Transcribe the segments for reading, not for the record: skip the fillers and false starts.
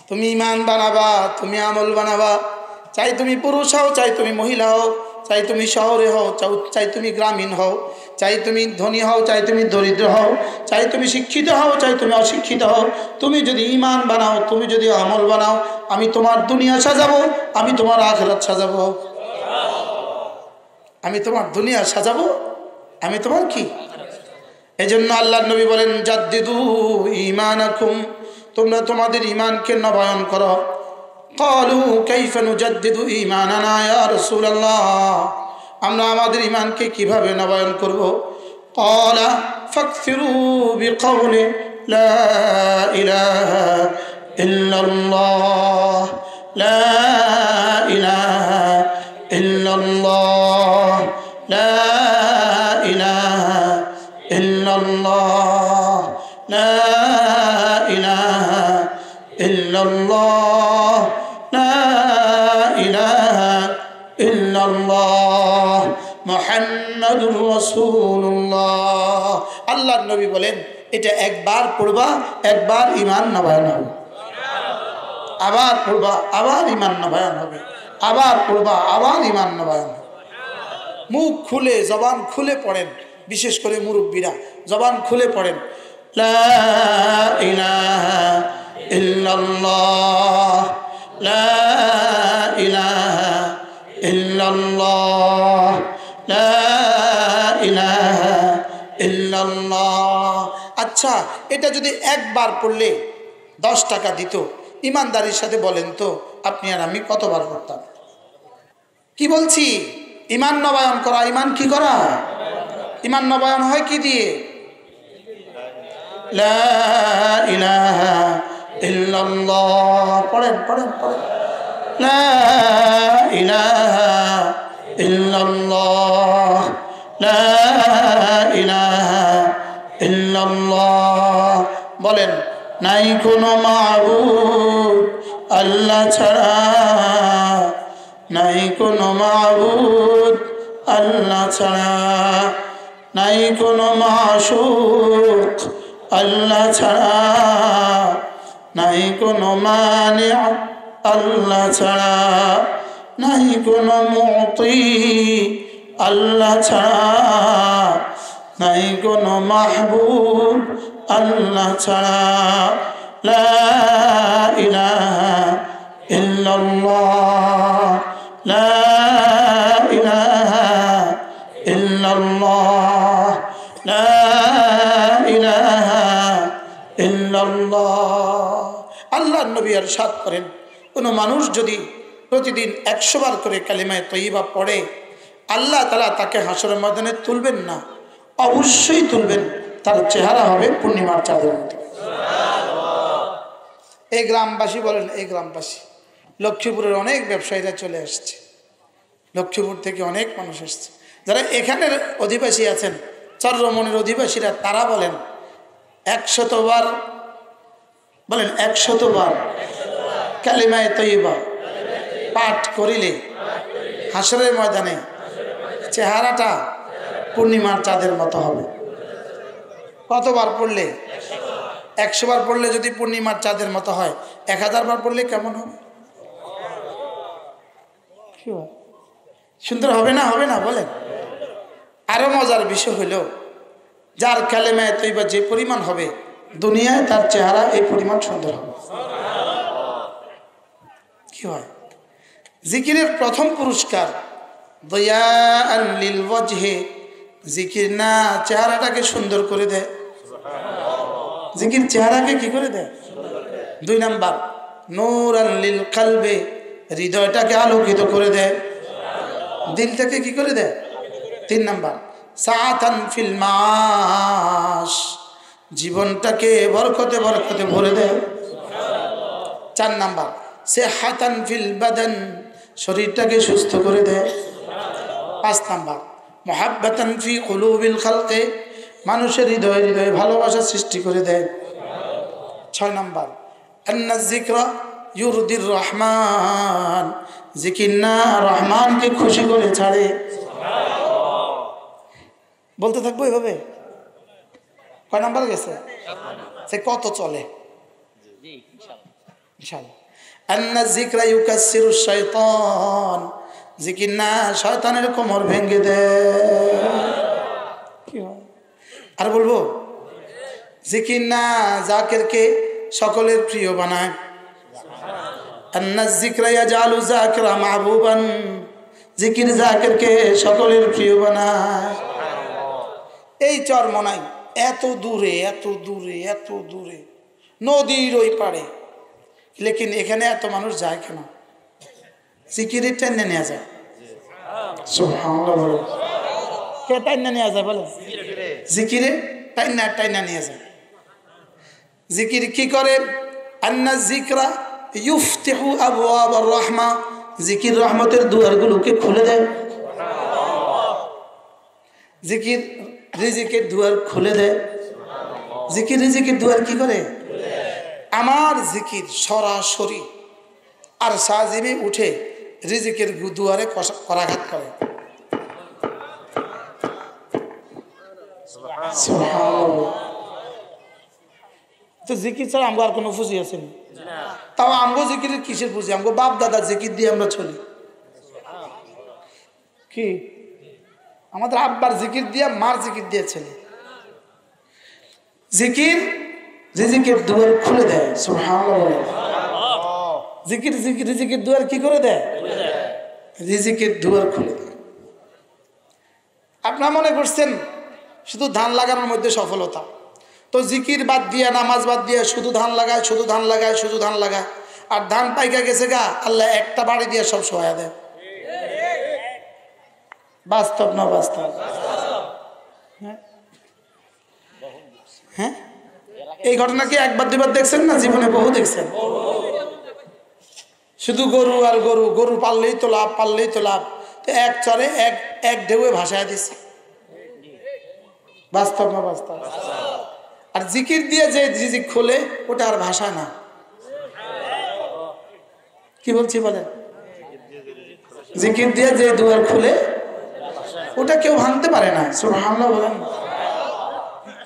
তুমি ইমান বানাবা, তুমি আমল বানাবা। চাই তুমি পুরুষ হও, চাই তুমি মহিলা হও, চাই তুমি শহরে হও, চাই তুমি গ্রামীণ হও, চাই তুমি ধনী হও, চাই তুমি দরিদ্র হও, চাই তুমি শিক্ষিত হও, চাই তুমি অশিক্ষিত হও, তুমি যদি ইমান বানাও, তুমি যদি আমল বানাও, আমি তোমার দুনিয়া সাজাবো, আমি তোমার আখিরাত সাজাবো। আমি তোমার দুনিয়া সাজাবো, আমি তোমার কি। এই জন্য আল্লাহর নবী বলেন, জাদ্দিদু ঈমানাকুম, তোমরা তোমাদের ঈমানকে নবায়ন করো। ক্বালু কাইফা নুজাদ্দিদু ঈমানানা ইয়া রাসূলুল্লাহ, আমরা আমাদের ঈমানকে কিভাবে নবায়ন করব? ক্বালা ফাকসিরু বিকাউলি লা ইলাহা ইল্লাল্লাহ, লা ইলাহা ইল্লাল্লাহ, লা ইলাহা ইল্লাল্লাহ, লা ইলাহা ইল্লাল্লাহ, লা ইলাহা ইল্লাল্লাহ, মুহাম্মাদুর রাসূলুল্লাহ। আল্লাহর নবী বলেন, এটা একবার পড়বা, একবার ঈমান নবায়ন হবে। আবার পড়বা, আবার ঈমান নবায়ন হবে। আবার পড়বা, আবার ঈমান নবায়ন হবে। মুখ খুলে, জবান খুলে পড়েন, বিশেষ করে মুরব্বীরা জবান খুলে পড়েন, লা ইলাহা ইল্লাল্লাহ, লা ইলাহা ইল্লাল্লাহ, লা ইলাহা ইল্লাল্লাহ। আচ্ছা, এটা যদি একবার পড়লে 10 টাকা দিত, ইমানদারির সাথে বলেন তো আপনি আর আমি কতবার পড়তাম? কি বলছি? ঈমান নবায়ন করা। ঈমান কি করা? ঈমান নবায়ন হয় কি দিয়ে? লা ইলাহা ইল্লাল্লাহ। পড়েন পড়েন পড়েন, লা ইলাহা ইল্লাল্লাহ, লা ইলাহা ইল্লাল্লাহ। বলেন, নাই কোনো মাবুদ আল্লাহ ছাড়া, নাই কোনো মাবুদ আল্লাহ ছাড়া, নাই কোনো মাশুক আল্লাহ ছাড়া, নাই কোনো মানি আল্লাহ ছাড়া, নাই কোনো মুতি আল্লাহ ছাড়া, নাই কোনো মাহবুব আল্লাহ ছাড়া। লা ইলাহা ইল্লাল্লাহ, লা ইলাহা ইল্লাল্লাহ, লা ইলাহা ইল্লাল্লাহ। আল্লাহর নবী ইরশাদ করেন, কোনো মানুষ যদি প্রতিদিন 100 বার করে কালিমায়ে তয়্যিবা পড়ে, আল্লাহ তাআলা তাকে হাসরের ময়দানে তুলবেন না, অবশ্যই তুলবেন। তার চেহারা হবে পূর্ণিমার চাঁদের মতো। এই গ্রামবাসী বলেন, এই গ্রামবাসী, লক্ষ্মীপুরের অনেক ব্যবসায়ীরা চলে আসছে, লক্ষ্মীপুর থেকে অনেক মানুষ এসছে। যারা এখানের অধিবাসী আছেন, চরমনের অধিবাসীরা, তারা বলেন 100 বার, বলেন 100 বার কালিমায়ে তয়্যিবা পাঠ করিলে হাসরের ময়দানে চেহারাটা পূর্ণিমার চাঁদের মতো হবে। কতবার পড়লে? 100 বার পড়লে যদি পূর্ণিমার চাঁদের মতো হয়, 1000 বার পড়লে কেমন হবে? সুন্দর হবে না? হবে না? বলেন। আরো মজার বিষয় হলো, যার কালেমায়ে তয়্যিবা যে পরিমাণ হবে, দুনিয়ায় তার চেহারা এই পরিমাণ সুন্দর হবে। কি হয়? জিকিরের প্রথম পুরস্কার দয়াআন লিল ওয়াজহি, জিকির না চেহারাটাকে সুন্দর করে দেয়। জিকির চেহারাকে কি করে দেয়? 2 নাম্বার নূরান লিল কলবে, হৃদয়টাকে আলোকিত করে দেয়, দিলটাকে কি করে দেয়? 3 নাম্বার সাআতান ফিল মাস, জীবনটাকে বরকতে বরকতে ভরে দেয়। 4 নাম্বার সিহাতান ফিল বাদান, শরীরটাকে সুস্থ করে দেয়। 5 নাম্বার মুহাব্বাতান ফি কুলুবিল খালকি, মানুষের হৃদয়ে হৃদয়ে ভালোবাসা সৃষ্টি করে দেয়। 6 নাম্বার আন্না যিকরা ইউরদির রহমান, জিকির না রহমানকে খুশি করে ছাড়ে। বলতে থাকবো এভাবে? কয় নাম্বার গেছে? সে কত চলে? ইনশাআল্লাহ। আন্না যিকরা ইউকাসসিরু শাইতান, জিকির না শয়তানের কোমর ভেঙে দেয়। কি হয় আর বলবো? জিকির না জাকিরকে সকলের প্রিয় বানায়। আন্না যিকরা ইয়াজআলু যাকিরা মাহবুবান, জিকির জাকিরকে সকলের প্রিয় বানায়। এই চরমনাই এত দূরে এত দূরে এত দূরে নদীর ওই পাড়ে, লেকিন এখানে এত মানুষ যায় কেন? জিকিরে টেনে নেওয়া যায়। সুবহানাল্লাহ। কে টাইনা নেওয়া যায় বলে? জিকিরে টাইনা নিয়ে যায়। জিকির কি করে? আন্না যিকরা ইফতিহু আবওয়াবার রাহমা, জিকির রহমতের দুয়ারগুলোকে খুলে দেয়। জিকির রিজিকের দুয়ার খুলে দেয়। জিকির রিজিকের দুয়ার কি করে? আমার জিকির সরাসরি আর সাজিমে উঠে রিজিকের দুয়ারে করাঘাত করে। তো জিকির ছাড়া আমগো আর কোনো পুঁজি আছে না? তাও আমগো জিকিরের কিসের পুঁজি? আমগো বাপ দাদা জিকির দিয়ে আমরা চলি। কি আমাদের আব্বার জিকির দিয়ে, মার জিকির দিয়ে চলি। জিকির রিজিকের দুয়ার খুলে দেয়। সুবহানাল্লাহ। জিকির জিকির রিজিকের দুয়ার কি করে দেয়? রিজিকের দুয়ার খুলে দেয়। আপনারা মনে করছেন শুধু ধান লাগানোর মধ্যে সফলতা? তো জিকির বাদ দিয়ে, নামাজ বাদ দিয়ে শুধু ধান লাগায়, শুধু ধান লাগায়, শুধু ধান লাগায়, আর ধান পাইকা গেছে গা, আল্লাহ একটা বাড়ি দিয়ে সব সহায় দেয়। বাস্তব না বাস্তব? হ্যাঁ, এই ঘটনা কি একবার দুবার দেখছেন না? জীবনে বহু দেখছেন। শুধু গরু আর গরু, গরু পাললেই তো লাভ, পাললেই তো লাভ, তো এক চরে এক ঢেউয়ে ভাসায় দিচ্ছে। বাস্তব না বাস্তব? আর জিকির দিয়ে যে রিজিক খোলে ওটা আর ভাষা না। কি বলছি বলেন? জিকির দিয়ে যে দুয়ার খুলে ওটা কেউ ভাঙতে পারে না। সুবহানাল্লাহ বলেন।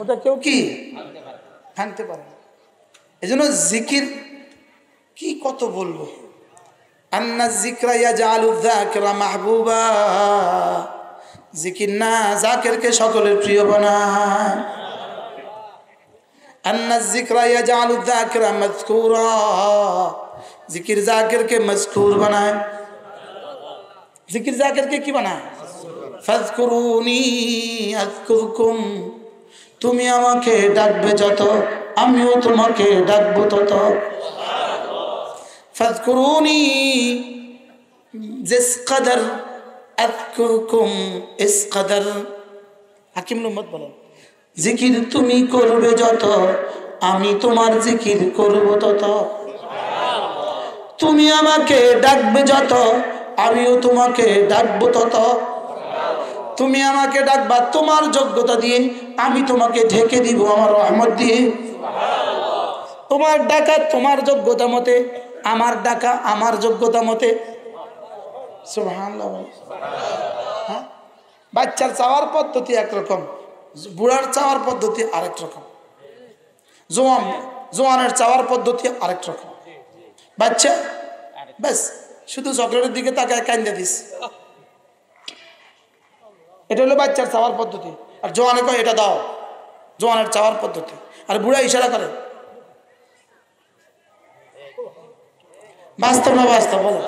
ওটা কেউ কি ভাঙতে পারে না। এজন্য জিকির কি কত বলবো। আন্না যিকরা ইয়াজআলু যাকিরা মাহবুবা, জিকির না জাকিরকে সকলের প্রিয় বানায়। আন্না যিকরা ইয়াজআলু যাকিরা মাযকুরা, জিকির জাকিরকে মজকুর বানায়। জিকির জাকিরকে কি বানায়? ফাযকুরুনি আযকুরকুম, তুমি আমাকে ডাকবে যত, আমিও তোমাকে ডাকবো তত। ফাযকুরুনি জিস কদর আযকুরকুম ইস কদর। হাকিম লুম্মত বলেন, জিকির তুমি করবে যত, আমি তোমার জিকির করব তত। তুমি আমাকে ডাকবে যত, আমিও তোমাকে ডাকবো তত। তুমি আমাকে ডাকবা তোমার যোগ্যতা দিয়ে, আমি তোমাকে ঢেকে দিব আমার রহমত দিয়ে। তোমার ডাকা তোমার যোগ্যতা মতে, আমার ডাকা আমার যোগ্যতা মতে। সুবহানাল্লাহ। হ্যাঁ, বাচ্চার চাওয়ার পদ্ধতি একরকম, বুড়ার চাওয়ার পদ্ধতি আরেক রকম, জোয়ানের চাওয়ার পদ্ধতি আরেক রকম। বাচ্চা ব্যাস শুধু চকলেটের দিকে তাকায় কান্দে দিস, এটা হলো বাচ্চার চাওয়ার পদ্ধতি। আর জোয়ানে কয় এটা দাও, জোয়ানের চাওয়ার পদ্ধতি। আর বুড়া ইশারা করে। বাস্তব না বাস্তব বলে?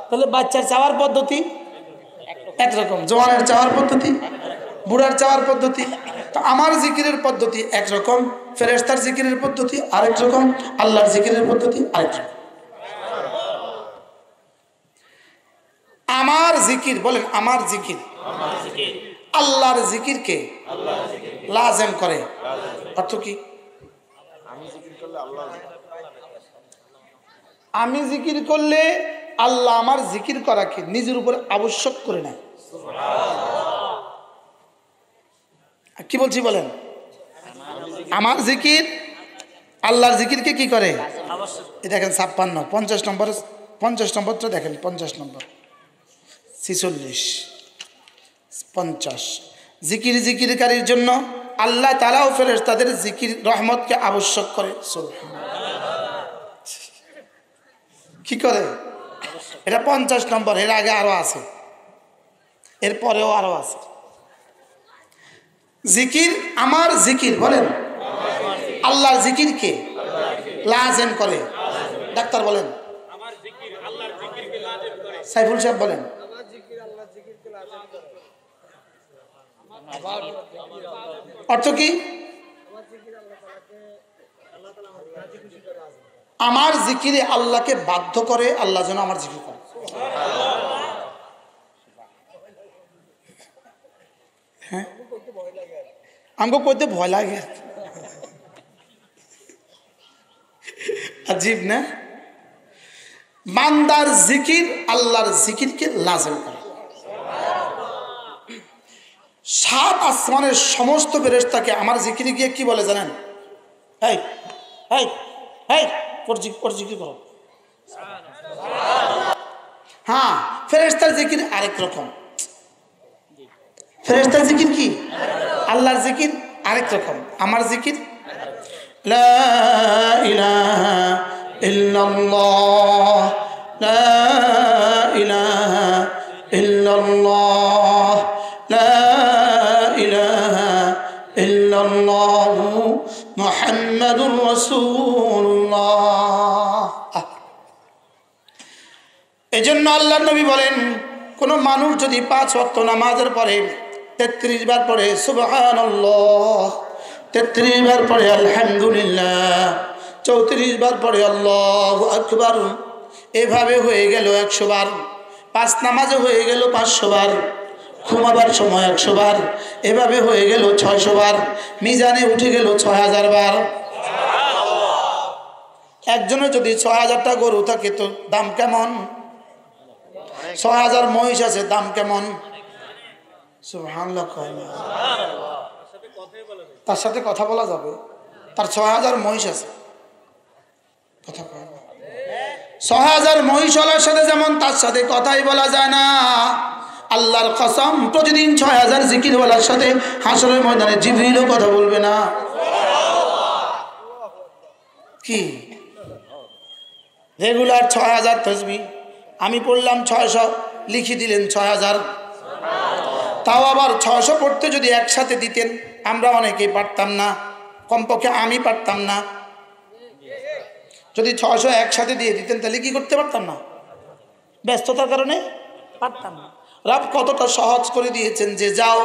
তাহলে বাচ্চার চাওয়ার পদ্ধতি একরকম, জোয়ানের চাওয়ার পদ্ধতি, বুড়ার চাওয়ার পদ্ধতি। তো আমার জিকিরের পদ্ধতি একরকম, ফেরেশতার জিকিরের পদ্ধতি আরেক রকম, আল্লাহর জিকিরের পদ্ধতি আরেক রকম। আমার জিকির বলেন, আমার জিকির আল্লাহর জিকিরকে লাজেম করে। অর্থ কি? আমি জিকির করলে আল্লাহ আমার জিকির করাকে নিজের উপর আবশ্যক করে নেয়। কি বলছি বলেন? আমার জিকির আল্লাহর জিকিরকে কি করে? দেখেন 56, 50 নম্বরটা দেখেন, 50 নম্বর, 46, 50। জিকির জিকিরকারীর জন্য আল্লাহ তাআলাও ফেরেশতাদের জিকির রহমতকে আবশ্যক করে। কি করে? এটা 50 নম্বর, এর আগে আরো আছে, এর পরেও আরো আছে। জিকির, আমার জিকির বলেন, আল্লাহর জিকির কে লাজেম করে? ডাক্তার বলেন, সাইফুল সাহেব বলেন। অর্থ কি? আমার জিকিরে আল্লাহকে বাধ্য করে, আল্লাহ যেন আমার জিকির করে। হ্যাঁ, আমাকে কইতে ভয় লাগে, আজীব না? বান্দার জিকির আল্লাহর জিকিরকে লাজেম করে। 7 আসমানের সমস্ত ফেরেশতাকে আমার জিকিরে গিয়ে কি বলে জানেন? এই এই এই ওর জিকির করো। হ্যাঁ, ফেরেশতার জিকির আরেক রকম। ফেরেশতার জিকির কি? আল্লাহর জিকির আরেক রকম, আমার জিকির লা ইলাহা ইল্লাল্লাহ, লা ইলাহা ইল্লাল্লাহ, লা ইলাহা ইল্লাল্লাহ মুহাম্মাদুর রাসূলুল্লাহ। এজন্য আল্লাহর নবী বলেন, কোন মানুষ যদি 5 ওয়াক্ত নামাজের পরে 33 বার পড়ে সুবহানাল্লাহ, 33 বার পড়ে আলহামদুলিল্লাহ, 34 বার পড়ে আল্লাহু আকবার, এভাবে হয়ে গেল 100 বার। 5 নামাজে হয়ে গেল 500 বার, ঘুমাবার সময় 100 বার, এভাবে হয়ে গেল 600 বার, মিজানে উঠে গেল 6000 বার। একজনের যদি 6000টা গরু থাকে তো দাম কেমন? 6000 মহিষ আছে, দাম কেমন? সুবহানাল্লাহ। তার সাথে কথা বলা যাবে? তার 6000 মহিষ আছে, কথা কয় না। 6000 মহিষওয়ালার সাথে যেমন তার সাথে কথাই বলা যায় না, আল্লাহর কসম প্রতিদিন 6000 জিকিরওয়ালার সাথে হাসরের ময়দানে জিবরিলও কথা বলবে না। কি রেগুলার 6000 তাসবিহ, আমি পড়লাম 600, লিখে দিলেন 6000। তাও আবার 600 পড়তে যদি একসাথে দিতেন আমরা অনেকেই পারতাম না, কমপক্ষে আমি পারতাম না। যদি 600 একসাথে দিয়ে দিতেন তাহলে কি করতে পারতাম না? ব্যস্ততার কারণে পারতাম না। রব কতটা সহজ করে দিয়েছেন যে যাও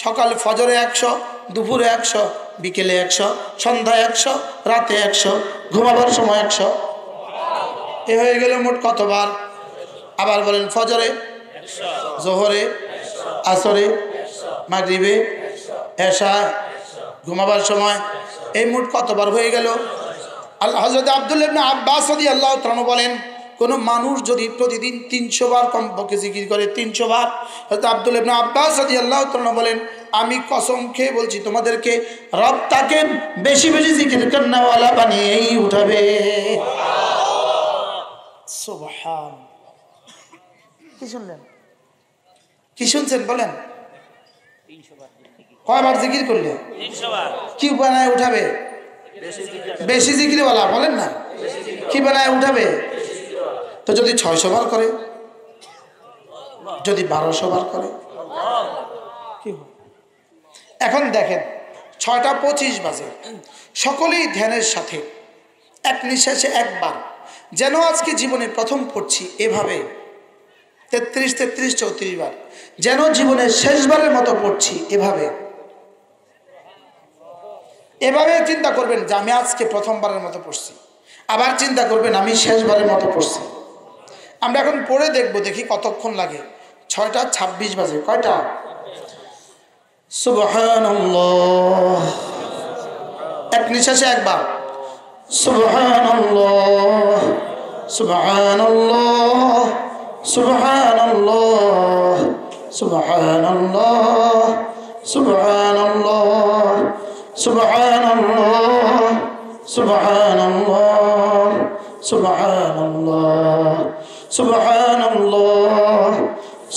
সকাল ফজরে 100, দুপুরে 100, বিকেলে 100, সন্ধ্যায় 100, রাতে 100, ঘুমাবার সময় 100। এ হয়ে গেল মোট কতবার? আবার বলেন, ফজরে, জোহরে, আসরে, মাগরিবে, এশায়, ঘুমাবার সময়, এই মোট কতবার হয়ে গেল? হযরত আব্দুল্লাহ ইবনে আব্বাস রাদিয়াল্লাহু তাআলা বলেন, কোন মানুষ যদি প্রতিদিন 300 বার কমপক্ষে জিকির করে, 300 বার, হযরত আব্দুল্লাহ ইবনে আব্বাস রাদিয়াল্লাহু তাআলা বলেন, আমি কসম খেয়ে বলছি তোমাদেরকে রব তাকে বেশি বেশি জিকির করনেওয়ালা বানিয়েই উঠাবে। সুবহান। কি শুনলেন? কি শুনছেন বলেন? 300 বার। কয়বার জিকির করলে? 300 বার। কি বানায় উঠাবে? বেশি জিকিরওয়ালা। বলেন না, কি বানায় উঠাবে? তো যদি 600 বার করে, যদি 1200 বার করে কি হবে? এখন দেখেন 6:25 বাজে, সকলেই ধ্যানের সাথে এক নিঃশ্বাসে একবার, যেন আজকে জীবনে প্রথম পড়ছি এভাবে 33, 33, 34 বার, যেন জীবনে শেষবারের মতো পড়ছি এভাবে। এভাবে চিন্তা করবেন যে আমি আজকে প্রথমবারের মতো পড়ছি, আবার চিন্তা করবেন আমি শেষবারের মতো পড়ছি। আমরা এখন পড়ে দেখব, দেখি কতক্ষণ লাগে। 6:26 বাজে। কয়টা? সুবহানাল্লাহ। এক নিঃশ্বাসে একবার সুবহানাল্লাহ, সুবহানাল্লাহ, সুবহানাল্লাহ, সুবহানাল্লাহ, সুবহানাল্লাহ, সুবহানাল্লাহ, সুবহানাল্লাহ, সুবহানাল্লাহ, সুবহানাল্লাহ,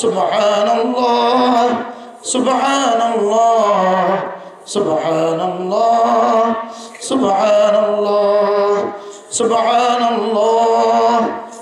সুবহানাল্লাহ, সুবহানাল্লাহ, সুবহানাল্লাহ, সুবহানাল্লাহ, সুবহানাল্লাহ,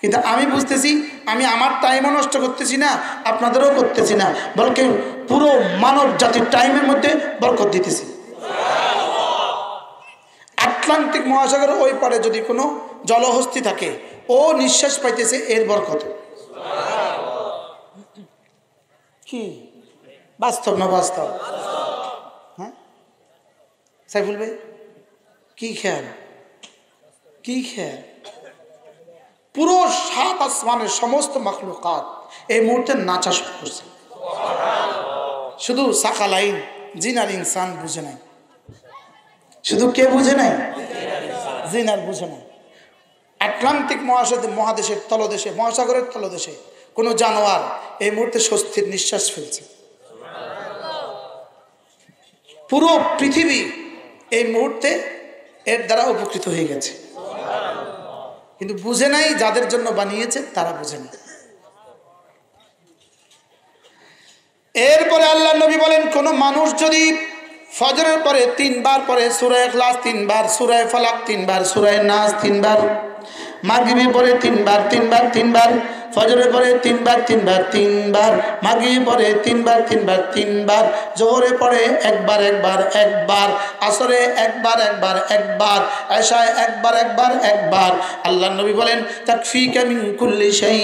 কিন্তু আমি বুঝতেছি আমি আমার টাইমও নষ্ট করতেছি না, আপনাদেরও করতেছি না, বলকে পুরো মানব জাতির টাইমের মধ্যে বরকত দিতেছি। আটলান্টিক মহাসাগরের ওই পারে যদি কোনো জলহস্তি থাকে, ও নিঃশ্বাস পাইতেছে এর বরকত। কি বাস্তব না বাস্তব? হ্যাঁ সাইফুল ভাই, কি খেয়াল, কি খেয়াল? পুরো সাত আসমানের সমস্ত মাখলুকাত এই মুহূর্তে নাচা শুরু করছে। শুধু সাকালাইন জিন আর ইনসান বুঝে নাই। শুধু কে বুঝে নাই? জিন আর বুঝে নাই। আটলান্টিক মহাদেশের তলদেশে, মহাসাগরের তলদেশে কোনো জানোয়ার এই মুহূর্তে স্বস্তির নিঃশ্বাস ফেলছে। পুরো পৃথিবী এই মুহূর্তে এর দ্বারা উপকৃত হয়ে গেছে, কিন্তু বুঝে নাই যাদের জন্য বানিয়েছে তারা বুঝে নাই। এরপরে আল্লাহ নবী বলেন, কোন মানুষ যদি ফজরের পরে 3 বার পরে সূরা ইখলাস 3 বার, সূরা ফালাক 3 বার, সূরা নাস 3 বার, মাগরিবের পরে 3 বার 3 বার 3 বার, ফজরের পরে 3 বার 3 বার 3 বার, মাগরিবের পরে 3 বার 3 বার 3 বার, জোহরে পরে একবার একবার একবার, আসরে একবার একবার একবার, এশায় একবার একবার একবার। আল্লাহ নবী বলেন, তাকফিকা মিন কুল্লি শাই,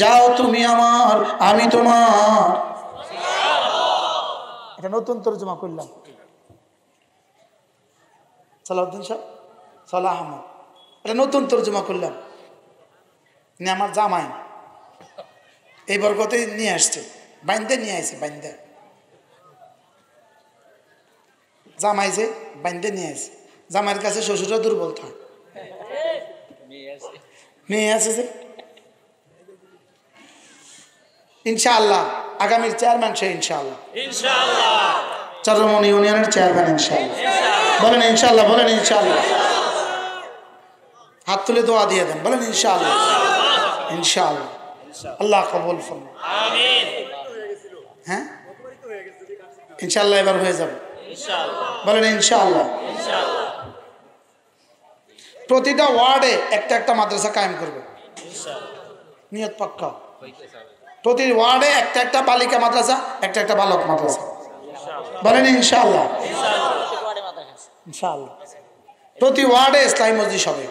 যাও তুমি আমার আমি তোমার। এটা নতুন তরজমা করলাম। সালাউদ্দিন সাহেব, সালাহ আহমদ, এটা নতুন তরজমা করলাম। আমার জামাই এই বরকতে নিয়ে আসছে, বাইন্দে নিয়ে আসছে, বাইন্দে জামাই যে বাইন্দে নিয়ে আসছে। জামাইয়ের কাছে শ্বশুররা দুর্বল থাকে, মেয়ে আছে যে। ইনশাআল্লাহ আগামীর চেয়ারম্যান সে, ইনশাআল্লাহ চরমনি ইউনিয়নের চেয়ারম্যান, ইনশাআল্লাহ। বলেন ইনশাআল্লাহ, বলেন ইনশাআল্লাহ। হাত তুলে দোয়া দিয়ে দেন, বলেন ইনশাআল্লাহ, ইনশাআল্লাহ। আল্লাহ কবুল ফরমান, আমিন। হ্যাঁ ইনশাআল্লাহ এবার হয়ে যাবে, বলেন ইনশাআল্লাহ। প্রতিটা ওয়ার্ডে একটা একটা মাদ্রাসা কায়েম করবে, নিয়ত পাক্কা। প্রতি ওয়ার্ডে একটা একটা বালিকা মাদ্রাসা, একটা একটা বালক মাদ্রাসা, বলেন ইনশাআল্লাহ, ইনশাআল্লাহ। প্রতি ওয়ার্ডে ইসলামী মজলিস হবে,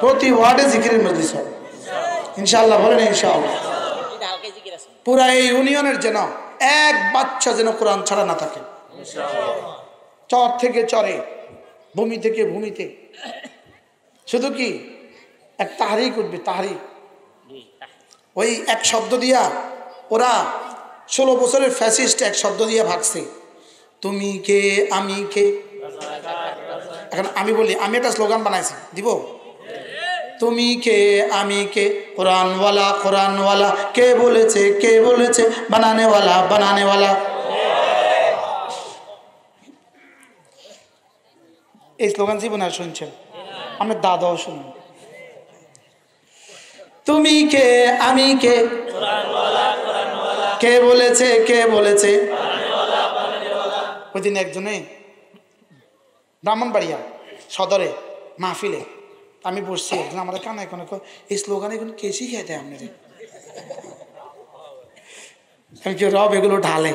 প্রতি ওয়ার্ডে জিকিরের মজলিস হবে, ইনশাআল্লাহ, বলেন ইনশাআল্লাহ। পুরা এই ইউনিয়নের যেন এক বাচ্চা যেন কোরআন ছাড়া না থাকে, চর থেকে চরে, ভূমি থেকে ভূমিতে। শুধু কি এক তাহরিক উঠবে, তাহরিক। ওই এক শব্দ দিয়া ওরা 16 বছরের ফ্যাসিস্ট এক শব্দ দিয়া ভাগছে, তুমি কে আমি কে। এখন আমি বলি, আমি একটা স্লোগান বানাইছি, দিব? তুমি কে আমি কে, কোরআনওয়ালা কোরআনওয়ালা, কে বলেছে কে বলেছে, বানানেওয়ালা বানানেওয়ালা। এই স্লোগান জীবনে আর শুনছেন? আমার দাদাও শুনুন। তুমি কে আমি কে, কে বলেছে কে বলেছে। ওই দিন একজনে ব্রাহ্মণবাড়িয়া সদরে মাহফিলে আমি বসছি, একজন আমার কানে কোনো এই স্লোগান এখন কে শিখিয়ে দেয় আপনাদের? আমি কি রব এগুলো ঢালে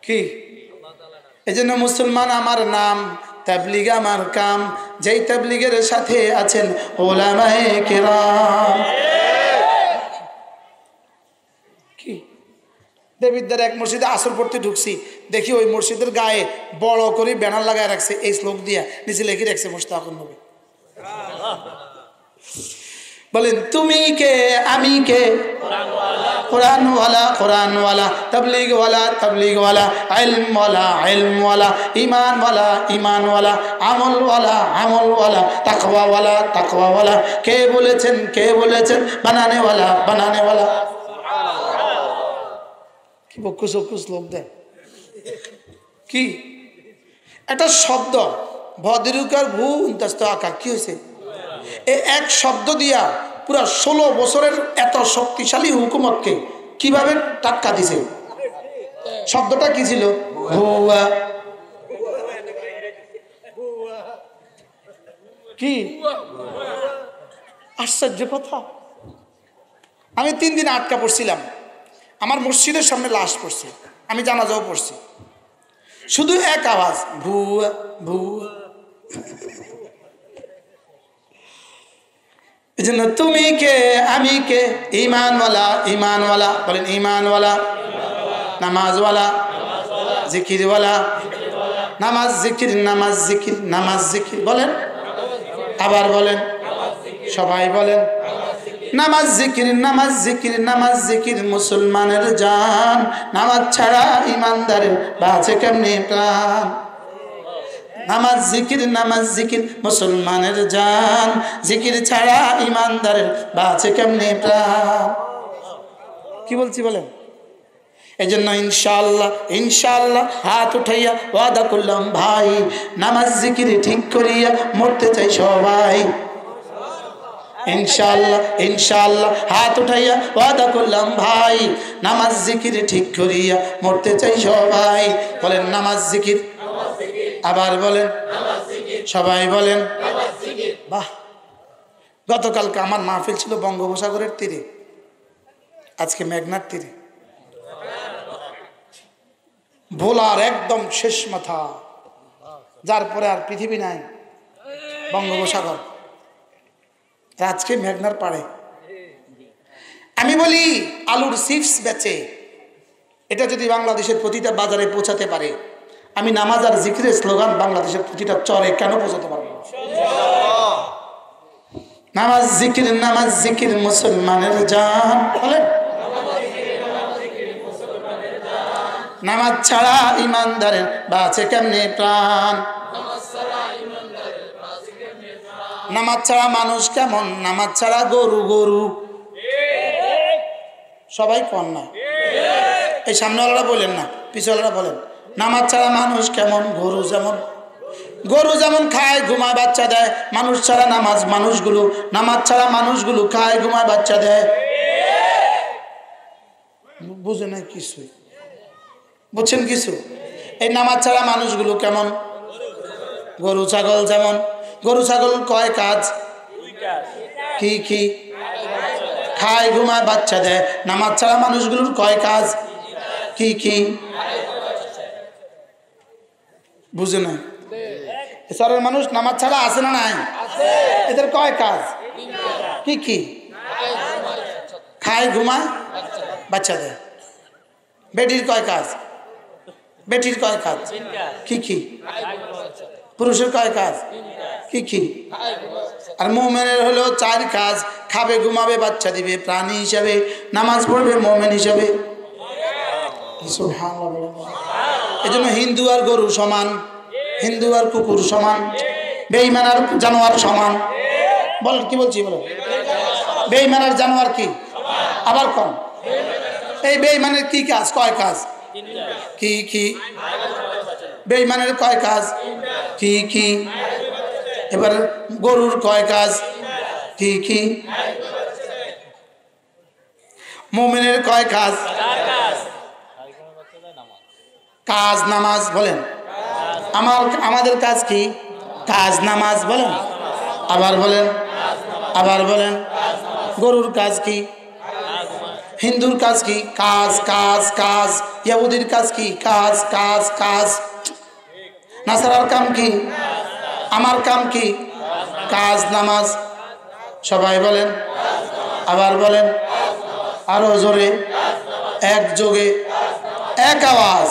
কি? এই জন্য মুসলমান আমার নাম, তাবলিগ আমার কাম, যেই তাবলিগের সাথে আছেন ওলামায়ে কেরাম। কি দেবিদ্দার এক মসজিদে আসর পড়তে ঢুকছি, দেখি ওই মসজিদের গায়ে বড় করে ব্যানার লাগায় রাখছে, এই শ্লোক দিয়া নিচে লিখে রাখছে মুশতাকুন নবী। বলেন তুমি কে আমি কে, কোরআনওয়ালা কোরআনওয়ালা, তাবলিগওয়ালা তাবলিগওয়ালা, ইলমওয়ালা ইলমওয়ালা, ঈমানওয়ালা ঈমানওয়ালা, আমলওয়ালা আমলওয়ালা, তাকওয়াওয়ালা তাকওয়াওয়ালা। কে বলেছেন কে বলেছেন, বানানেওয়ালা বানানেওয়ালা। কি বকুস বকুস লোক দেয় কি? একটা শব্দ ভদ্রিকার ভূ উন্তাস্ত আকার, কি হয়েছে? এই এক শব্দ দিয়া পুরা 16 বছরের এত শক্তিশালী হুকুমতকে কিভাবে টাটকা দিছে? শব্দটা কি ছিল? ভুয়া। কি আশ্চর্য কথা। আমি 3 দিন আটকা পড়ছিলাম, আমার মসজিদের সামনে লাশ পড়ছে, আমি জানাজাও পড়ছি, শুধু এক আওয়াজ, ভুয়া ভুয়া। এই জন্য তুমি কে আমি কে, ইমানওয়ালা ইমানওয়ালা বলেন, ইমানওয়ালা, নামাজওয়ালা, জিকিরওয়ালা, নামাজ জিকির নামাজ জিকির নামাজ জিকির বলেন, আবার বলেন, সবাই বলেন, নামাজ জিকির নামাজ জিকির নামাজ জিকির মুসলমানের জান, নামাজ ছাড়া ইমানদারের বাঁচে কেমনে প্রাণ। নামাজ জিকির মুসলমানের জান, জিকির ছাড়া ইমানদারের বাঁচে কেমনে প্রাণ। কি বলছি বলেন? এই জন্য ইনশাআল্লাহ ইনশাআল্লাহ হাত উঠাইয়া ওয়াদা করলাম ভাই, নামাজ জিকির ঠিক করিয়া মরতে চাই সবাই। ইনশাআল্লাহ ইনশাআল্লাহ হাত উঠাইয়া ওয়াদা করলাম ভাই, নামাজ জিকির ঠিক করিয়া মরতে চাই সবাই। বলেন নামাজ জিকির, আবার বলেন, সবাই বলেন। বাহ, গতকালকে আমার মাহফিল ছিল বঙ্গোপসাগরের তীরে, আজকে মেঘনার তীরে। ভোলার একদম শেষ মাথা, যার পরে আর পৃথিবী নাই, বঙ্গোপসাগর, আজকে মেঘনার পাড়ে। আমি বলি আলুর চিপস বেচে, এটা যদি বাংলাদেশের প্রতিটা বাজারে পৌঁছাতে পারে, আমি নামাজ আর জিকিরের স্লোগান বাংলাদেশের প্রতিটা চরে কেন পৌঁছাতে পারবো? নামাজ জিকির মুসলমানের জান, বলেন নামাজ ছাড়া ইমানদারের বাঁচে কেমনে প্রাণ। নামাজ ছাড়া মানুষ কেমন, নামাজ ছাড়া গরু গরু। সবাই কন না, এই সামনেওয়ালারা বলেন না, পিছনেওয়ালারা বলেন, নামাজ ছাড়া মানুষ কেমন, গরু যেমন। গরু যেমন খায় ঘুমায় বাচ্চা দেয়, মানুষ ছাড়া নামাজ ছাড়া মানুষগুলো খায় ঘুমায় বাচ্চা দেয়। বুঝে নাই কিছু, বুঝছেন কিছু? এই নামাজ ছাড়া মানুষগুলো কেমন, গরু ছাগল যেমন। গরু ছাগল কয় কাজ, কি কি? খায় ঘুমায় বাচ্চা দেয়। নামাজ ছাড়া মানুষগুলোর কয় কাজ, কি কি? বুঝে নাই? এসরের মানুষ নামাজ ছাড়া আছে না নাই? এদের কয় কাজ, কি কি? খায় ঘুমায় বাচ্চা দেয়। বেটির কয় কাজ, বেটির কয় কাজ, কি কি? পুরুষের কয় কাজ, কি কি? আর মুমিনের হলো 4 কাজ, খাবে ঘুমাবে বাচ্চা দিবে, প্রাণী হিসাবে নামাজ পড়বে মুমিন হিসাবে। সুবহানাল্লাহ। এজন্য হিন্দু আর গরু সমান, হিন্দু আর কুকুর সমান, বেঈমান আর জানোয়ার সমান। বলেন কি বলছি বলেন? বেঈমান আর জানোয়ার কি? আবার কম। এই বেঈমানের কি কাজ, কয় কাজ, কি কি? বেঈমানের কয় কাজ, কি কি? এবার গরুর কয় কাজ, কি কি? মুমিনের কয় কাজ, কাজ নামাজ। বলেন আমাদের কাজ কি? কাজ নামাজ। বলেন আবার বলেন, আবার বলেন। গরুর কাজ কি? হিন্দুর কাজ কি? কাজ কাজ কাজ। ইহুদির কাজ কি? কাজ কাজ কাজ। নাসারার কাম কি? আমার কাম কি? কাজ নামাজ। সবাই বলেন, আবার বলেন, আরো জোরে, এক যোগে, এক আওয়াজ।